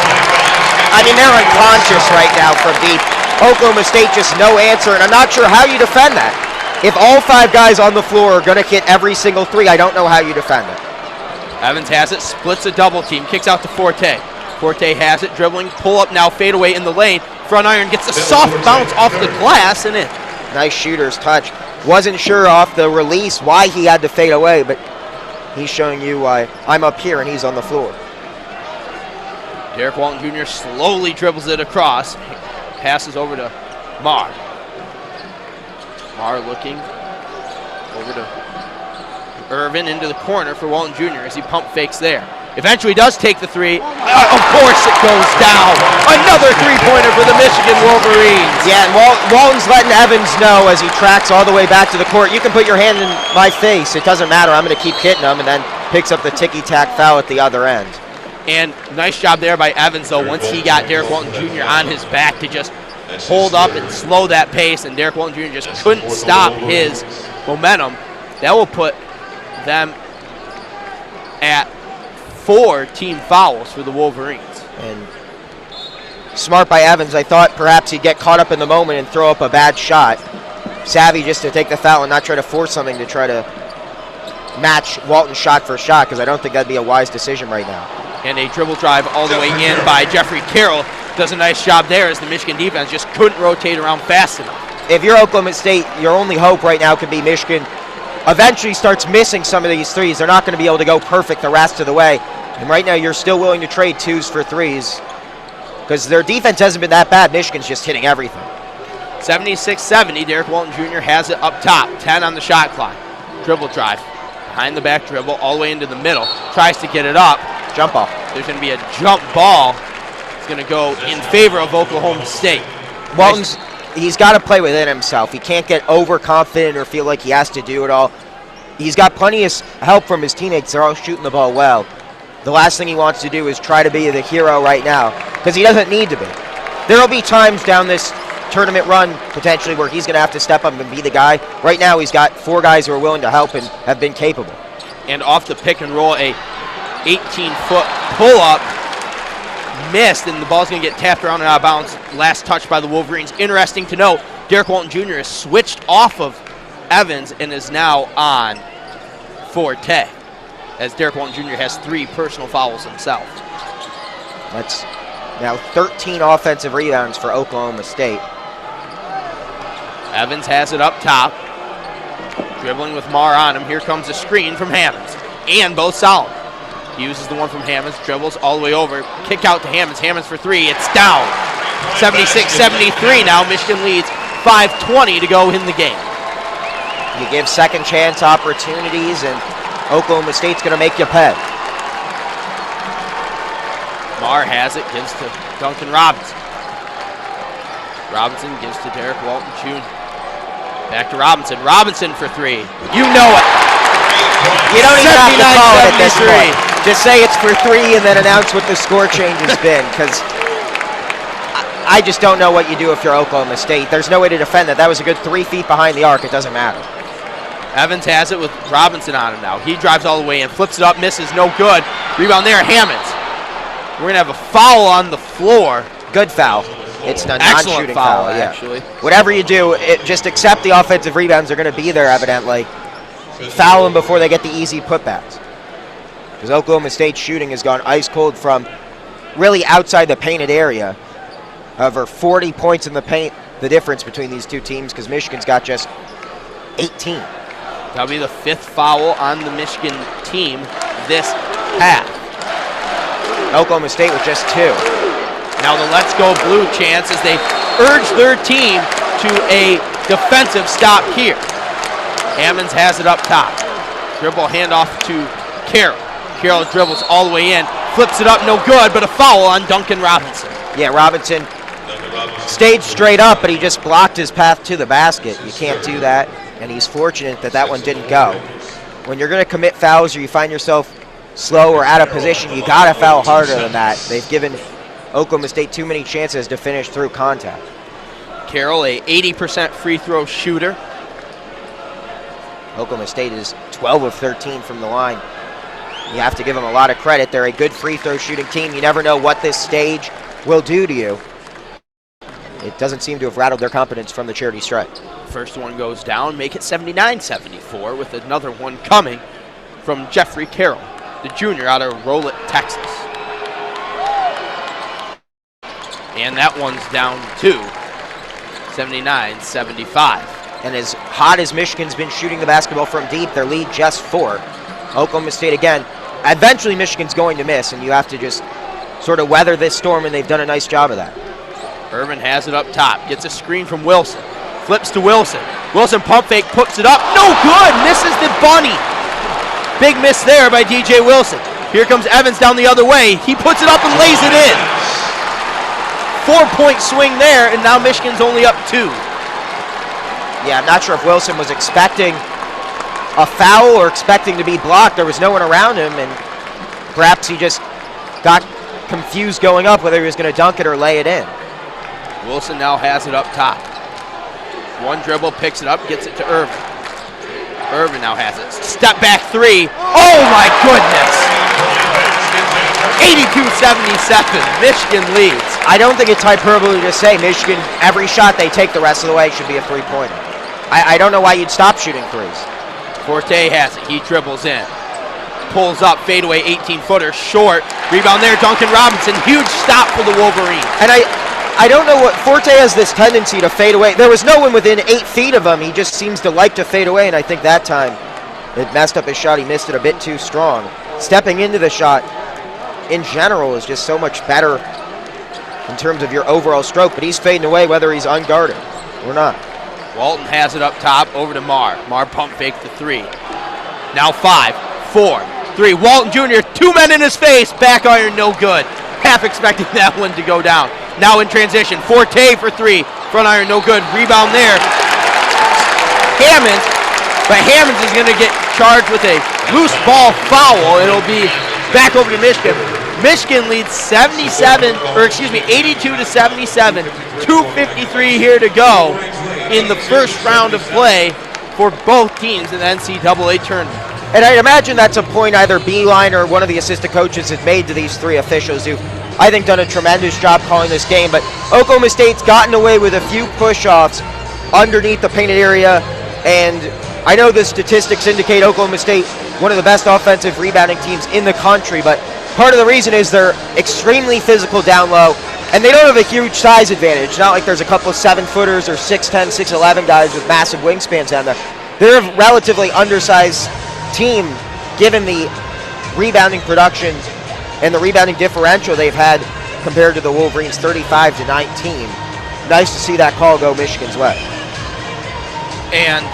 I mean, they're unconscious right now from deep. Oklahoma State just no answer, and I'm not sure how you defend that. If all 5 guys on the floor are going to hit every single 3, I don't know how you defend it. Evans has it, splits a double team, kicks out to Forte. Forte has it, dribbling, pull up now, fade away in the lane. Front iron gets a soft bounce off the glass and in. Nice shooter's touch. Wasn't sure off the release why he had to fade away, but he's showing you why I'm up here and he's on the floor. Derek Walton Jr. slowly dribbles it across, passes over to Marr. Marr looking over to Irvin into the corner for Walton Jr. as he pump fakes there. Eventually does take the 3. Of course it goes down. Another 3-pointer for the Michigan Wolverines. Yeah, and Walton's letting Evans know as he tracks all the way back to the court, you can put your hand in my face. It doesn't matter. I'm going to keep hitting him, and then picks up the ticky-tack foul at the other end. And nice job there by Evans, though, once he got Derek Walton Jr. on his back to just hold up and slow that pace, and Derek Walton Jr. just couldn't stop his momentum. That will put them at 4 team fouls for the Wolverines. And smart by Evans. I thought perhaps he'd get caught up in the moment and throw up a bad shot. Savvy just to take the foul and not try to force something to try to match Walton's shot for shot, because I don't think that'd be a wise decision right now. And a dribble drive all the way in by Jeffrey Carroll. Does a nice job there as the Michigan defense just couldn't rotate around fast enough. If you're Oklahoma State, your only hope right now could be Michigan eventually starts missing some of these 3s. They're not going to be able to go perfect the rest of the way. And right now you're still willing to trade 2s for 3s because their defense hasn't been that bad. Michigan's just hitting everything. 76-70, Derek Walton Jr. has it up top, 10 on the shot clock. Dribble drive, behind the back dribble, all the way into the middle. Tries to get it up. Jump ball. There's going to be a jump ball. It's going to go in favor of Oklahoma State. Walton's, he's got to play within himself. He can't get overconfident or feel like he has to do it all. He's got plenty of help from his teammates. They're all shooting the ball well. The last thing he wants to do is try to be the hero right now, because he doesn't need to be. There will be times down this tournament run, potentially, where he's going to have to step up and be the guy. Right now, he's got 4 guys who are willing to help and have been capable. And off the pick and roll, a 18-foot pull-up missed, and the ball's going to get tapped around and out of bounds. Last touch by the Wolverines. Interesting to note, Derek Walton Jr. is switched off of Evans and is now on Forte, as Derek Walton Jr. has 3 personal fouls himself. That's now 13 offensive rebounds for Oklahoma State. Evans has it up top, dribbling with Marr on him. Here comes a screen from Hammonds, and both solid. He uses the one from Hammonds, dribbles all the way over, kick out to Hammonds. Hammonds for 3, it's down. 76-73 now. Michigan leads, 5:20 to go in the game. You give second chance opportunities, and Oklahoma State's going to make you pay. Marr has it, gives to Duncan Robinson. Robinson gives to Derek Walton Jr. Back to Robinson. Robinson for 3. You know it. You don't even have to call it at this point. Just say it's for 3 and then announce what the score change has been, because I just don't know what you do if you're Oklahoma State. There's no way to defend that. That was a good 3 feet behind the arc. It doesn't matter. Evans has it with Robinson on him now. He drives all the way in, flips it up, misses, no good. Rebound there, Hammonds. We're going to have a foul on the floor. Good foul. It's a non-shooting foul, yeah. Actually. Whatever you do, just accept the offensive rebounds. They're going to be there, evidently. Foul them before they get the easy putbacks. Because Oklahoma State's shooting has gone ice cold from really outside the painted area. Over 40 points in the paint, the difference between these two teams, because Michigan's got just 18. That'll be the 5th foul on the Michigan team this half. Oklahoma State with just 2. Now the Let's Go Blue chance as they urge their team to a defensive stop here. Hammonds has it up top. Dribble handoff to Carroll. Carroll dribbles all the way in, flips it up, no good, but a foul on Duncan Robinson. Yeah, Robinson stayed straight up, but he just blocked his path to the basket. You can't do that, and he's fortunate that that one didn't go. When you're going to commit fouls or you find yourself slow or out of position, you got to foul harder than that. They've given Oklahoma State too many chances to finish through contact. Carroll, a 80% free throw shooter. Oklahoma State is 12 of 13 from the line. You have to give them a lot of credit. They're a good free throw shooting team. You never know what this stage will do to you. It doesn't seem to have rattled their confidence from the charity stripe. First one goes down, make it 79-74 with another one coming from Jeffrey Carroll, the junior out of Rolette, Texas. And that one's down too, 79-75. And as hot as Michigan's been shooting the basketball from deep, their lead just 4. Oklahoma State again. Eventually Michigan's going to miss, and you have to just sort of weather this storm, and they've done a nice job of that. Irvin has it up top, gets a screen from Wilson, flips to Wilson. Wilson pump fake, puts it up, no good, misses the bunny. Big miss there by DJ Wilson. Here comes Evans down the other way. He puts it up and lays it in. 4-point swing there, and now Michigan's only up 2. Yeah, I'm not sure if Wilson was expecting a foul or expecting to be blocked. There was no one around him, and perhaps he just got confused going up whether he was going to dunk it or lay it in. Wilson now has it up top. One dribble, picks it up, gets it to Irvin. Irvin now has it. Step back 3. Oh my goodness! 82-77, Michigan leads. I don't think it's hyperbole to say Michigan, every shot they take the rest of the way should be a 3-pointer. I don't know why you'd stop shooting threes. Forte has it. He dribbles in. Pulls up, fadeaway 18-footer, short. Rebound there, Duncan Robinson. Huge stop for the Wolverines. And I don't know what, Forte has this tendency to fade away. There was no one within 8 feet of him. He just seems to like to fade away, and I think that time it messed up his shot. He missed it a bit too strong. Stepping into the shot in general is just so much better in terms of your overall stroke, but he's fading away whether he's unguarded or not. Walton has it up top, over to Marr. Marr pump fake the 3. Now 5, 4, 3. Walton Jr., 2 men in his face, back iron, no good. Half expecting that one to go down. Now in transition, Forte for 3, front iron, no good. Rebound there. Hammonds, but Hammonds is going to get charged with a loose ball foul. It'll be back over to Michigan. Michigan leads 82-77, 2:53 here to go in the first round of play for both teams in the NCAA tournament. And I imagine that's a point either Beeline or one of the assistant coaches has made to these 3 officials who I think done a tremendous job calling this game. But Oklahoma State's gotten away with a few push-offs underneath the painted area, and I know the statistics indicate Oklahoma State one of the best offensive rebounding teams in the country, but part of the reason is they're extremely physical down low, and they don't have a huge size advantage. Not like there's a couple of 7-footers or 6'10", 6'11" guys with massive wingspans down there. They're a relatively undersized team given the rebounding production and the rebounding differential they've had compared to the Wolverines, 35-19. Nice to see that call go Michigan's way. And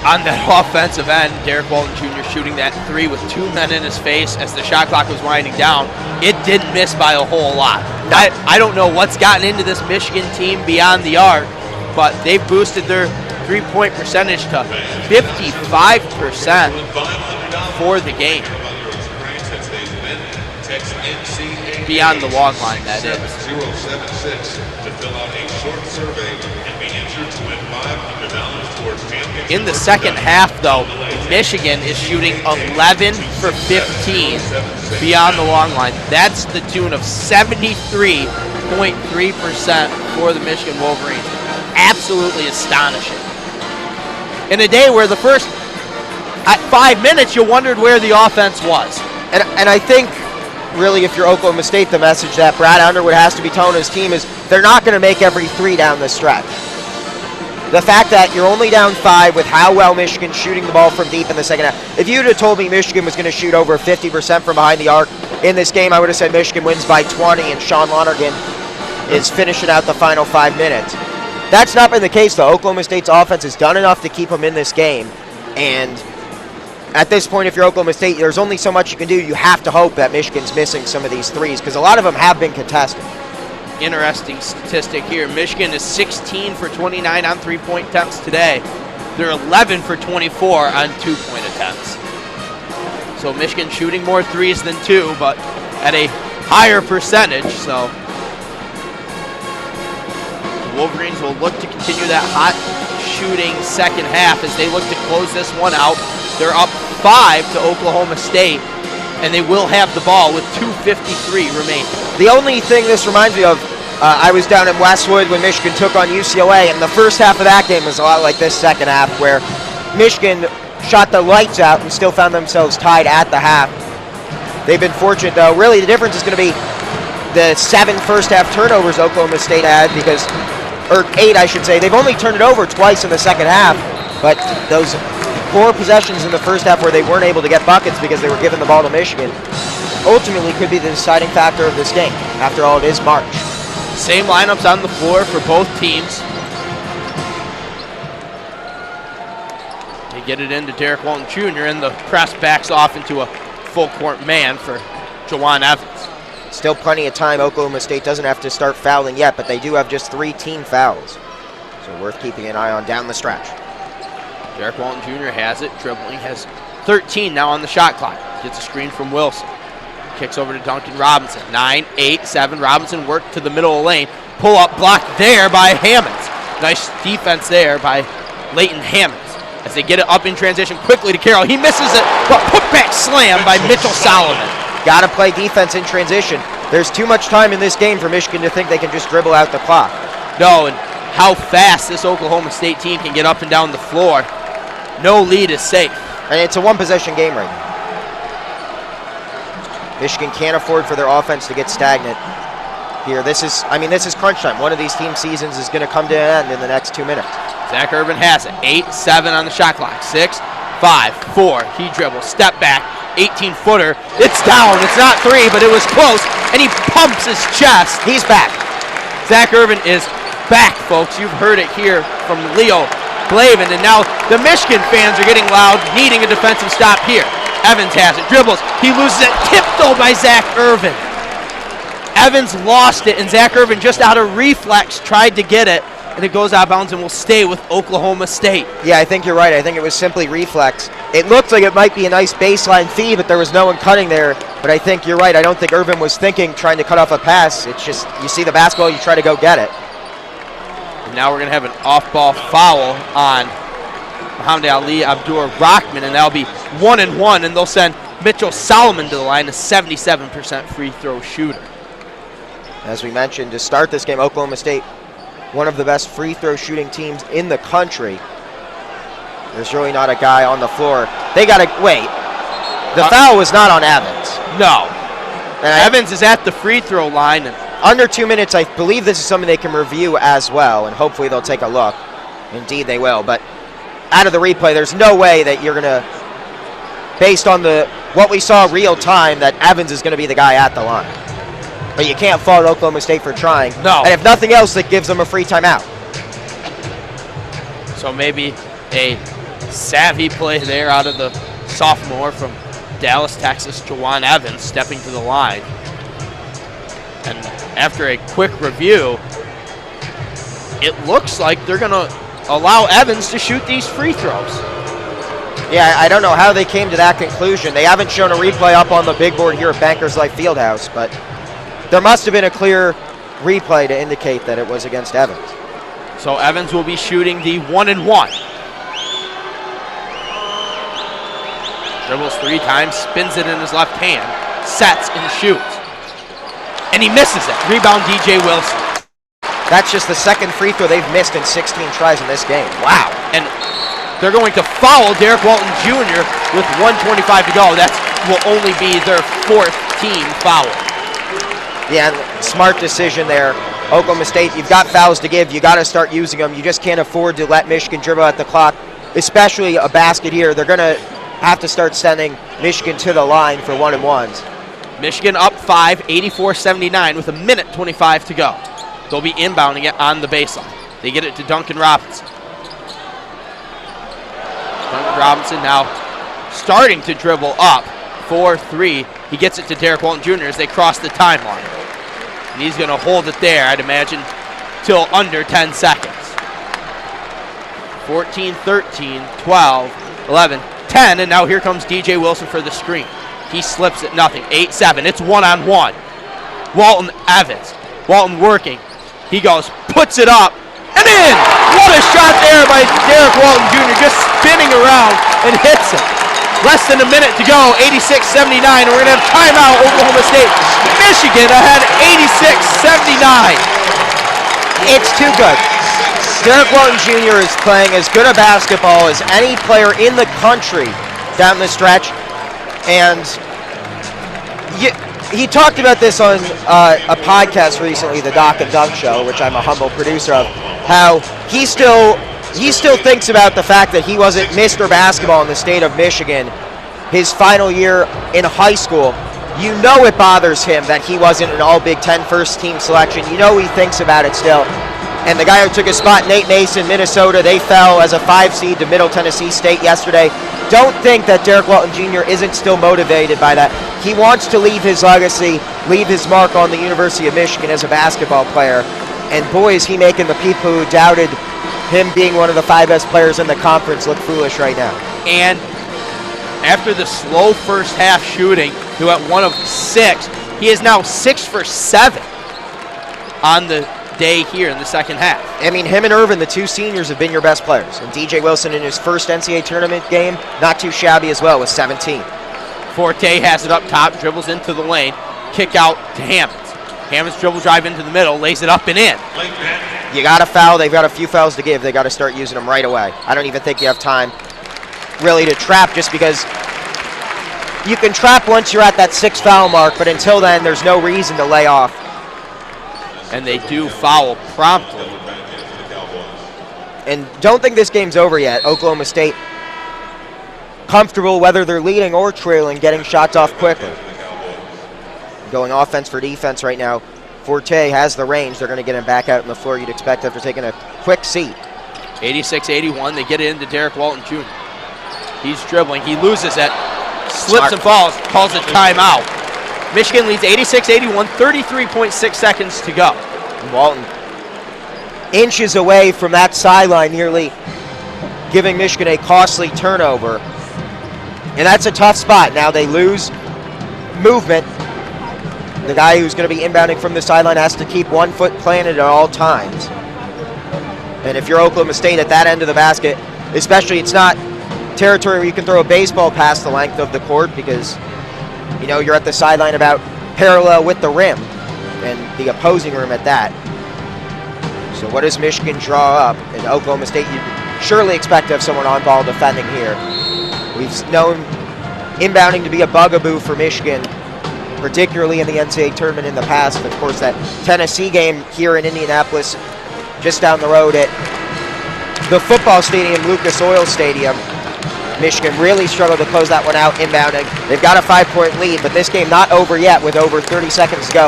on that offensive end, Derek Walton Jr. shooting that 3 with 2 men in his face as the shot clock was winding down. It didn't miss by a whole lot. I don't know what's gotten into this Michigan team beyond the arc, but they've boosted their 3-point percentage to 55% for the game. Beyond the log line, that is. In the second half, though, Michigan is shooting 11 for 15 beyond the long line. That's the tune of 73.3% for the Michigan Wolverines. Absolutely astonishing. In a day where the first 5 minutes you wondered where the offense was. And I think, really, if you're Oklahoma State, the message that Brad Underwood has to be telling his team is they're not going to make every 3 down the stretch. The fact that you're only down 5 with how well Michigan's shooting the ball from deep in the second half. If you'd have told me Michigan was going to shoot over 50% from behind the arc in this game, I would have said Michigan wins by 20, and Sean Lonergan is finishing out the final 5 minutes. That's not been the case, though. Oklahoma State's offense has done enough to keep them in this game, and at this point, if you're Oklahoma State, there's only so much you can do. You have to hope that Michigan's missing some of these threes, because a lot of them have been contested. Interesting statistic here. Michigan is 16 for 29 on three-point attempts today. They're 11 for 24 on two-point attempts. So Michigan shooting more threes than two, but at a higher percentage. So the Wolverines will look to continue that hot shooting second half as they look to close this one out. They're up 5 to Oklahoma State, and they will have the ball with 2:53 remaining. The only thing this reminds me of, I was down in Westwood when Michigan took on UCLA, and the first half of that game was a lot like this second half, where Michigan shot the lights out and still found themselves tied at the half. They've been fortunate, though. Really, the difference is going to be the 7 first-half turnovers Oklahoma State had, because, or 8, I should say. They've only turned it over twice in the second half, but those poor possessions in the first half where they weren't able to get buckets because they were giving the ball to Michigan ultimately could be the deciding factor of this game. After all, it is March. Same lineups on the floor for both teams. They get it into Derek Walton Jr., and the press backs off into a full-court man for Jawan Evans. Still plenty of time. Oklahoma State doesn't have to start fouling yet, but they do have just 3 team fouls. So worth keeping an eye on down the stretch. Derek Walton Jr. has it, dribbling, has 13 now on the shot clock. Gets a screen from Wilson. Kicks over to Duncan Robinson. 9, 8, 7. Robinson worked to the middle of the lane. Pull up block there by Hammonds. Nice defense there by Leighton Hammonds. As they get it up in transition quickly to Carroll. He misses it, but putback slam by Mitchell Solomon. Got to play defense in transition. There's too much time in this game for Michigan to think they can just dribble out the clock. No, and how fast this Oklahoma State team can get up and down the floor. No lead is safe. And it's a one-possession game right now. Michigan can't afford for their offense to get stagnant here. This is crunch time. One of these team seasons is going to come to an end in the next 2 minutes. Zach Irvin has it. 8, 7 on the shot clock. 6, 5, 4. He dribbles. Step back. 18-footer. It's down. It's not 3, but it was close. And he pumps his chest. He's back. Zach Irvin is back, folks. You've heard it here from Leo Glavin. And now the Michigan fans are getting loud, needing a defensive stop here. Evans has it. Dribbles. He loses it. Tipped, though, by Zach Irvin. Evans lost it, and Zach Irvin, just out of reflex, tried to get it. And it goes out of bounds and will stay with Oklahoma State. Yeah, I think you're right. I think it was simply reflex. It looked like it might be a nice baseline feed, but there was no one cutting there. But I think you're right. I don't think Irvin was thinking, trying to cut off a pass. It's just, you see the basketball, you try to go get it. And now we're going to have an off-ball foul on Muhammad Ali Abdur-Rahman, and that'll be 1-1, and they'll send Mitchell Solomon to the line, a 77% free throw shooter. As we mentioned, to start this game, Oklahoma State, one of the best free throw shooting teams in the country. There's really not a guy on the floor. They got to wait. The foul was not on Evans. No. And Evans is at the free throw line. And under 2 minutes, I believe this is something they can review as well, and hopefully they'll take a look. Indeed, they will. But out of the replay, there's no way that you're going to, based on what we saw real time, that Evans is going to be the guy at the line. But you can't fault Oklahoma State for trying. No. And if nothing else, that gives them a free timeout. So maybe a savvy play there out of the sophomore from Dallas, Texas, Jawan Evans, stepping to the line. And after a quick review, it looks like they're going to allow Evans to shoot these free throws. Yeah, I don't know how they came to that conclusion. They haven't shown a replay up on the big board here at Bankers Life Fieldhouse, but there must have been a clear replay to indicate that it was against Evans. So Evans will be shooting the 1-1. Dribbles 3 times, spins it in his left hand, sets and shoots. And he misses it. Rebound DJ Wilson. That's just the second free throw they've missed in 16 tries in this game. Wow. And they're going to foul Derek Walton Jr. with 1:25 to go. That will only be their 4th team foul. Yeah, smart decision there. Oklahoma State, you've got fouls to give. You got to start using them. You just can't afford to let Michigan dribble at the clock, especially a basket here. They're going to have to start sending Michigan to the line for 1-1s. Michigan up 5, 84-79 with a minute 25 to go. They'll be inbounding it on the baseline. They get it to Duncan Robinson. Duncan Robinson now starting to dribble up. 4-3. He gets it to Derek Walton Jr. as they cross the timeline. And he's going to hold it there, I'd imagine, till under 10 seconds. 14, 13, 12, 11, 10, and now here comes DJ Wilson for the screen. He slips it, nothing. 8-7. It's one-on-one. Walton Evans. Walton working. He goes, puts it up, and in! What a shot there by Derek Walton Jr. Just spinning around and hits it. Less than a minute to go, 86-79, and we're going to have timeout, Oklahoma State. Michigan ahead 86-79. It's too good. Derek Walton Jr. is playing as good a basketball as any player in the country down the stretch. And he talked about this on a podcast recently, the Doc and Dunk Show, which I'm a humble producer of, how he still thinks about the fact that he wasn't Mr. Basketball in the state of Michigan his final year in high school. You know it bothers him that he wasn't an All-Big Ten first-team selection. You know he thinks about it still. And the guy who took his spot, Nate Mason, Minnesota, they fell as a 5 seed to Middle Tennessee State yesterday. Don't think that Derek Walton Jr. isn't still motivated by that. He wants to leave his legacy, leave his mark on the University of Michigan as a basketball player. And boy, is he making the people who doubted him being one of the 5 best players in the conference look foolish right now. And after the slow first half shooting, he went 1 of 6. He is now 6 for 7 on the day here in the second half. I mean, him and Irvin, the 2 seniors, have been your best players. And DJ Wilson in his first NCAA tournament game, not too shabby as well with 17. Forte has it up top, dribbles into the lane, kick out to Hammonds. Hammonds dribble drive into the middle, lays it up and in. You got to foul. They've got a few fouls to give. They got to start using them right away. I don't even think you have time really to trap, just because you can trap once you're at that 6 foul mark, but until then, there's no reason to lay off. And they do foul promptly. And don't think this game's over yet. Oklahoma State comfortable, whether they're leading or trailing, getting shots off quickly. Going offense for defense right now. Forte has the range. They're going to get him back out on the floor, you'd expect, after taking a quick seat. 86-81, they get it into Derek Walton Jr. He's dribbling. He loses it. Slips and falls. Calls a timeout. Michigan leads 86-81, 33.6 seconds to go. Walton inches away from that sideline, nearly giving Michigan a costly turnover. And that's a tough spot. Now they lose movement. The guy who's going to be inbounding from the sideline has to keep 1 foot planted at all times. And if you're Oklahoma State at that end of the basket, especially, it's not territory where you can throw a baseball past the length of the court, because you know you're at the sideline about parallel with the rim, and the opposing rim at that. So what does Michigan draw up? In Oklahoma State, you surely expect to have someone on ball defending here. We've known inbounding to be a bugaboo for Michigan, particularly in the NCAA tournament in the past. Of course, that Tennessee game here in Indianapolis, just down the road at the football stadium, Lucas Oil Stadium, Michigan really struggled to close that one out inbounding. They've got a 5-point lead, but this game not over yet with over 30 seconds to go.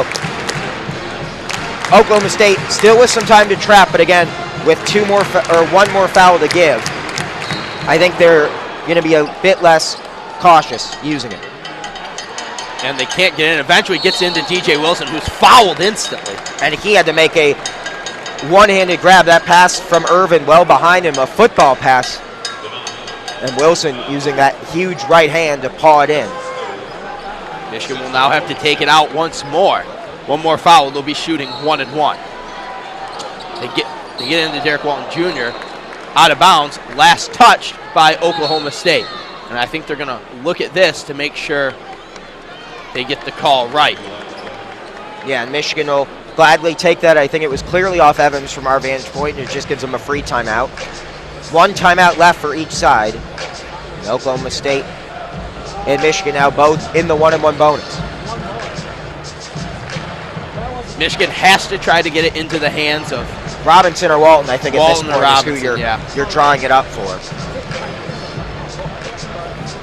Oklahoma State still with some time to trap, but again, with 1 more foul to give, I think they're going to be a bit less cautious using it. And they can't get in. Eventually gets into DJ Wilson, who's fouled instantly. And he had to make a one-handed grab. That pass from Irvin well behind him, a football pass. And Wilson using that huge right hand to paw it in. Michigan will now have to take it out once more. 1 more foul, they'll be shooting 1-1. They get into Derek Walton Jr. out of bounds, last touched by Oklahoma State. And I think they're going to look at this to make sure they get the call right. Yeah, and Michigan will gladly take that. I think it was clearly off Evans from our vantage point, and it just gives them a free timeout. 1 timeout left for each side. And Oklahoma State and Michigan now both in the 1-1 bonus. Michigan has to try to get it into the hands of Robinson or Walton, I think, Walton at this point is who you're drawing it up for.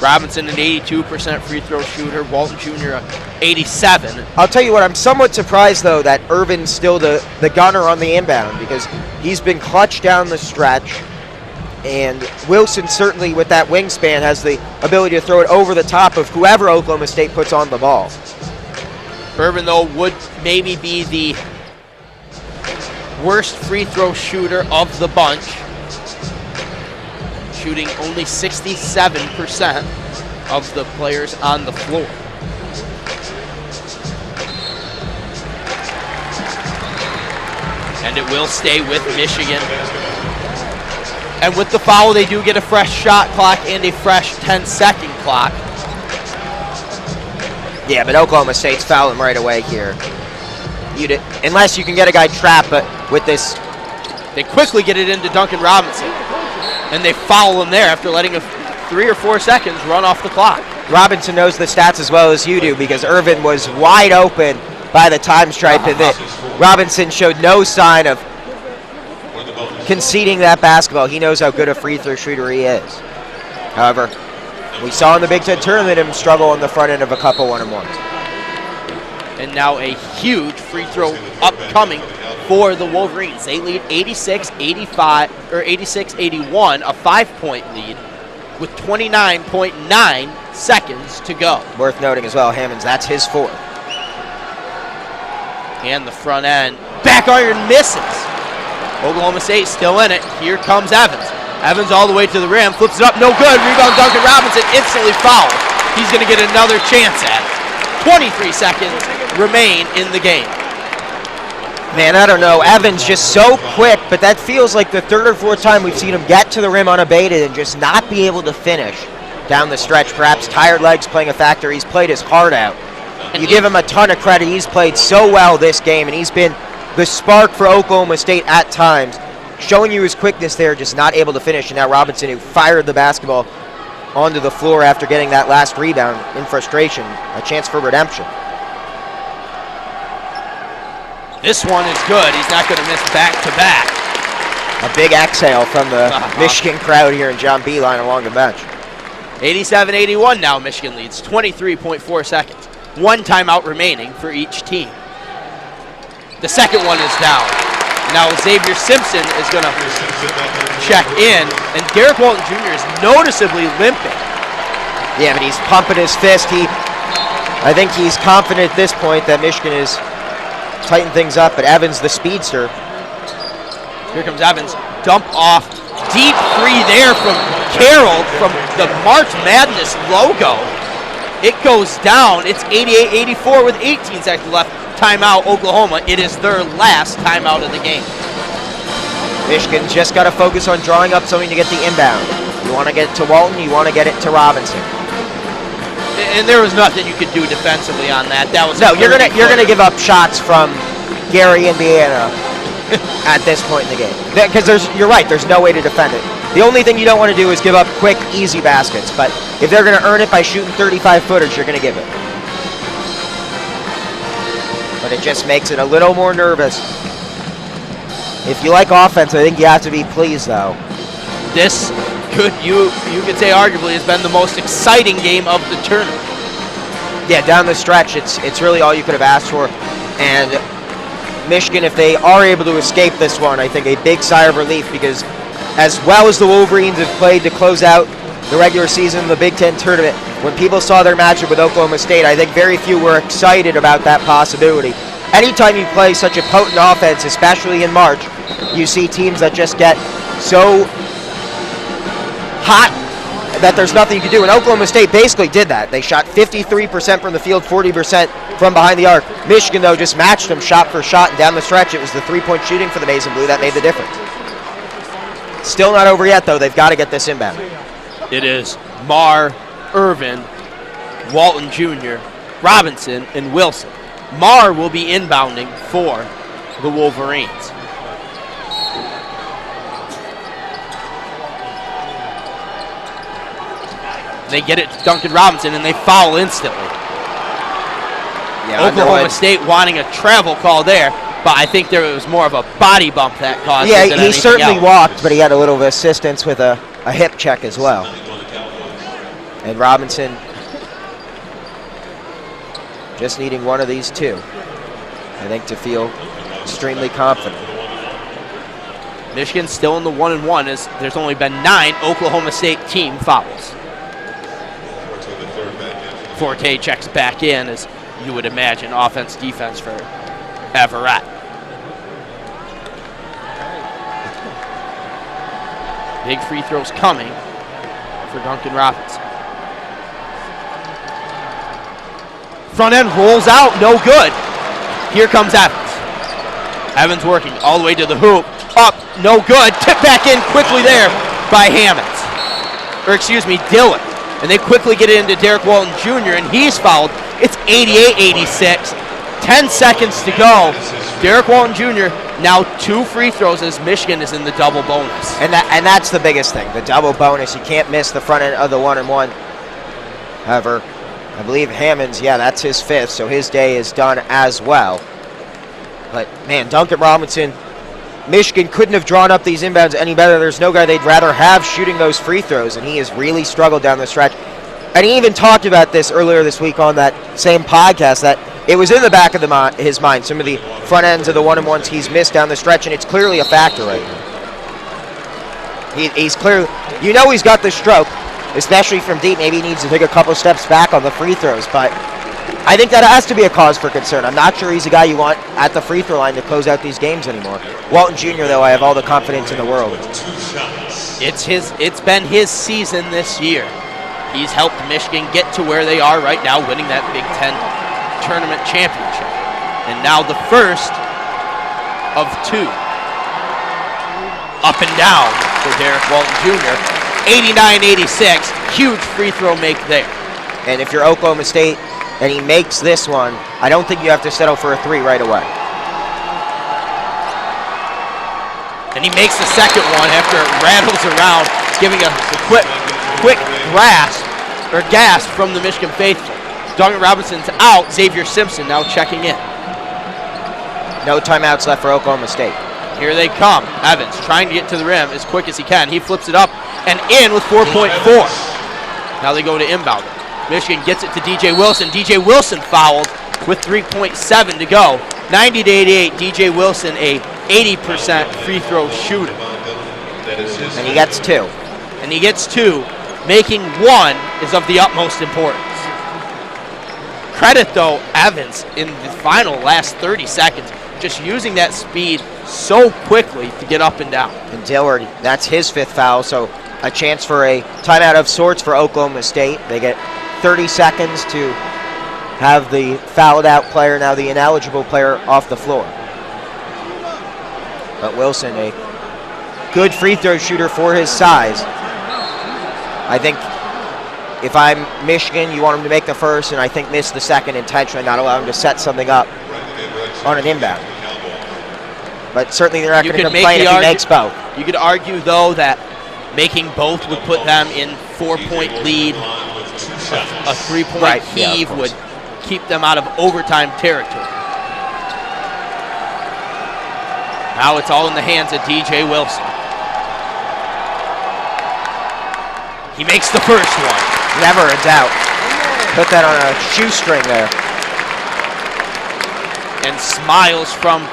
Robinson, an 82% free throw shooter. Walton Jr., 87. I'll tell you what, I'm somewhat surprised, though, that Irvin's still the gunner on the inbound because he's been clutch down the stretch. And Wilson, certainly with that wingspan, has the ability to throw it over the top of whoever Oklahoma State puts on the ball. Irvin, though, would maybe be the worst free throw shooter of the bunch, shooting only 67% of the players on the floor. And it will stay with Michigan. And with the foul, they do get a fresh shot clock and a fresh 10-second clock. Yeah, but Oklahoma State's fouling right away here. Unless you can get a guy trapped, but with this... They quickly get it into Duncan Robinson. And they foul him there after letting 3 or 4 seconds run off the clock. Robinson knows the stats as well as you do because Irvin was wide open by the time stripe. And Robinson showed no sign of conceding that basketball. He knows how good a free throw shooter he is. However, we saw in the Big Ten tournament him struggle on the front end of a couple one-on-ones. And now a huge free throw upcoming for the Wolverines. They lead 86-81, a 5-point lead with 29.9 seconds to go. Worth noting as well, Hammonds, that's his fourth. And the front end, back iron misses. Oklahoma State still in it. Here comes Evans. Evans all the way to the rim, flips it up, no good. Rebound Duncan Robinson, instantly fouled. He's going to get another chance at it. 23 seconds remain in the game. Man, I don't know. Evans just so quick, but that feels like the third or fourth time we've seen him get to the rim unabated and just not be able to finish down the stretch. Perhaps tired legs playing a factor. He's played his heart out. You give him a ton of credit. He's played so well this game, and he's been the spark for Oklahoma State at times, showing you his quickness there, just not able to finish. And now Robinson, who fired the basketball onto the floor after getting that last rebound in frustration, a chance for redemption. This one is good. He's not going to miss back-to-back. A big exhale from the Michigan crowd here, and John Beeline along the bench. 87-81 now, Michigan leads, 23.4 seconds. 1 timeout remaining for each team. The second one is down. Now Xavier Simpson is going to check in, and Derek Walton Jr. is noticeably limping. Yeah, but he's pumping his fist. I think he's confident at this point that Michigan is tighten things up, but Evans, the speedster. Here comes Evans. Dump off. Deep three there from Carroll from the March Madness logo. It goes down. It's 88-84 with 18 seconds left. Timeout, Oklahoma. It is their last timeout of the game. Michigan just got to focus on drawing up something to get the inbound. You want to get it to Walton, you want to get it to Robinson. And there was nothing you could do defensively on that. That was no. You're gonna give up shots from Gary, Indiana, at this point in the game. Because you're right. There's no way to defend it. The only thing you don't want to do is give up quick, easy baskets. But if they're gonna earn it by shooting 35-footers, you're gonna give it. But it just makes it a little more nervous. If you like offense, I think you have to be pleased, though. This could you could say arguably has been the most exciting game of the tournament. Yeah, down the stretch, it's really all you could have asked for. And Michigan, if they are able to escape this one, I think a big sigh of relief, because as well as the Wolverines have played to close out the regular season, the Big Ten tournament, when people saw their matchup with Oklahoma State, I think very few were excited about that possibility. Anytime you play such a potent offense, especially in March, you see teams that just get so hot that there's nothing you can do. And Oklahoma State basically did that. They shot 53% from the field, 40% from behind the arc. Michigan, though, just matched them shot for shot, and down the stretch, it was the three-point shooting for the Maize and Blue that made the difference. Still not over yet, though. They've got to get this inbound. It is Marr, Irvin, Walton Jr., Robinson, and Wilson. Marr will be inbounding for the Wolverines. They get it to Duncan Robinson, and they foul instantly. Yeah, Oklahoma State wanting a travel call there, but I think there was more of a body bump that caused it than he certainly else. walked, but he had a little bit of assistance with a hip check as well. And Robinson just needing one of these two, I think, to feel extremely confident. Michigan still in the 1-1 as there's only been 9 Oklahoma State team fouls. Forte checks back in, as you would imagine, offense, defense for Everett. Big free throws coming for Duncan Robinson. Front end rolls out, no good. Here comes Evans. Evans working all the way to the hoop. Up, no good. Tip back in quickly there by Hammonds. Or excuse me, Dillon. And they quickly get it into Derek Walton Jr., and he's fouled. It's 88-86. 10 seconds to go. Derek Walton Jr. now 2 free throws as Michigan is in the double bonus. And that's the biggest thing, the double bonus. You can't miss the front end of the 1-1. However, I believe Hammonds, yeah, that's his 5th, so his day is done as well. But, man, Duncan Robinson, Michigan couldn't have drawn up these inbounds any better. There's no guy they'd rather have shooting those free throws, and he has really struggled down the stretch. And he even talked about this earlier this week on that same podcast, that it was in the back of his mind, some of the front ends of the 1-on-1s he's missed down the stretch, and it's clearly a factor right now. He's clearly, you know, he's got the stroke, especially from deep. Maybe he needs to take a couple steps back on the free throws, but I think that has to be a cause for concern. I'm not sure he's a guy you want at the free throw line to close out these games anymore. Walton Jr., though, I have all the confidence in the world. It's been his season this year. He's helped Michigan get to where they are right now, winning that Big Ten tournament championship. And now the first of 2. Up and down for Derek Walton Jr. 89-86, huge free throw make there. And if you're Oklahoma State and he makes this one, I don't think you have to settle for a 3 right away. And he makes the second one after it rattles around, giving a quick gasp from the Michigan faithful. Duncan Robinson's out. Xavier Simpson now checking in. No timeouts left for Oklahoma State. Here they come. Evans trying to get to the rim as quick as he can. He flips it up and in with 4.4. Now they go to inbound. Michigan gets it to DJ Wilson. DJ Wilson fouled with 3.7 to go. 90-88. DJ Wilson, a 80% free throw shooter. And he gets 2. And he gets 2. Making 1 is of the utmost importance. Credit, though, Evans in the final last 30 seconds, just using that speed so quickly to get up and down. And Dillard, that's his 5th foul, so a chance for a timeout of sorts for Oklahoma State. They get 30 seconds to have the fouled out player, now the ineligible player, off the floor. But Wilson, a good free throw shooter for his size. I think if I'm Michigan, you want him to make the first, and I think miss the second intentionally, not allow him to set something up on an inbound. But certainly they're not going to complain if he makes both. You could argue, though, that making both would put them in 4-point lead. A 3-point heave would keep them out of overtime territory. Now it's all in the hands of DJ Wilson. He makes the first one. Never a doubt. Put that on a shoestring there. And smiles from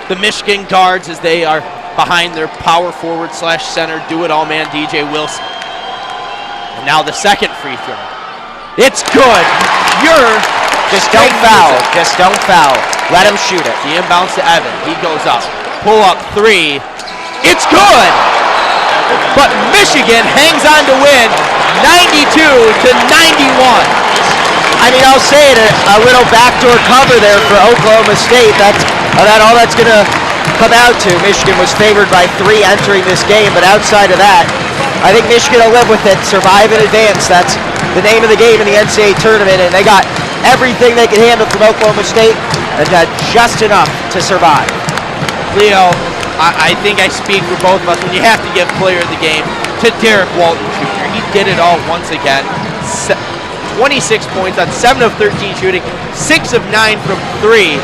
the Michigan guards as they are behind their power forward / center do-it-all man DJ Wilson. And now the second free throw. It's good. Just don't foul. Just don't foul. Let him shoot it. The inbounds to Evan. He goes up. Pull up 3. It's good. But Michigan hangs on to win 92-91. I mean, I'll say it, a little backdoor cover there for Oklahoma State. That's all that's going to come out to. Michigan was favored by 3 entering this game, but outside of that, I think Michigan will live with it, survive and advance. That's the name of the game in the NCAA tournament, and they got everything they could handle from Oklahoma State and got just enough to survive. Leo, I think I speak for both of us when you have to give player of the game to Derek Walton Jr. He did it all once again. 26 points on 7 of 13 shooting, 6 of 9 from 3.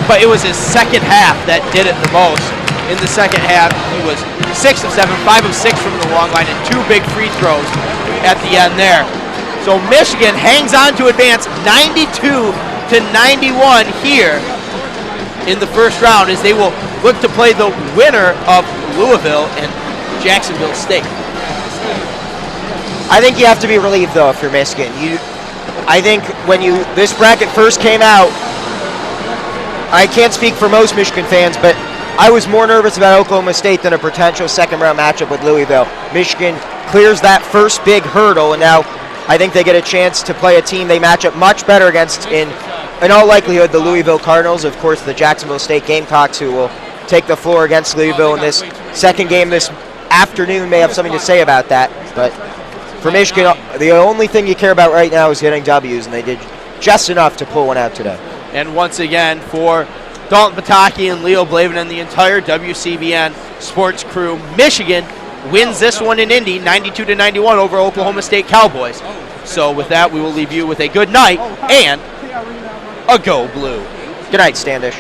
But it was his second half that did it the most. in the second half. He was 6 of 7, 5 of 6 from the long line, and 2 big free throws at the end there. So Michigan hangs on to advance 92-91 here in the first round, as they will look to play the winner of Louisville and Jacksonville State. I think you have to be relieved, though, if you're Michigan. I think when this bracket first came out, I can't speak for most Michigan fans, but I was more nervous about Oklahoma State than a potential second-round matchup with Louisville. Michigan clears that first big hurdle, and now I think they get a chance to play a team they match up much better against in all likelihood, the Louisville Cardinals. Of course, the Jacksonville State Gamecocks, who will take the floor against Louisville in this second game this afternoon, may have something to say about that. But for Michigan, the only thing you care about right now is getting W's, and they did just enough to pull one out today. And once again, for Dalton Pataki and Leo Blavin and the entire WCBN sports crew, Michigan wins this one in Indy, 92-91 over Oklahoma State Cowboys. So with that, we will leave you with a good night and a Go Blue. Good night, Standish.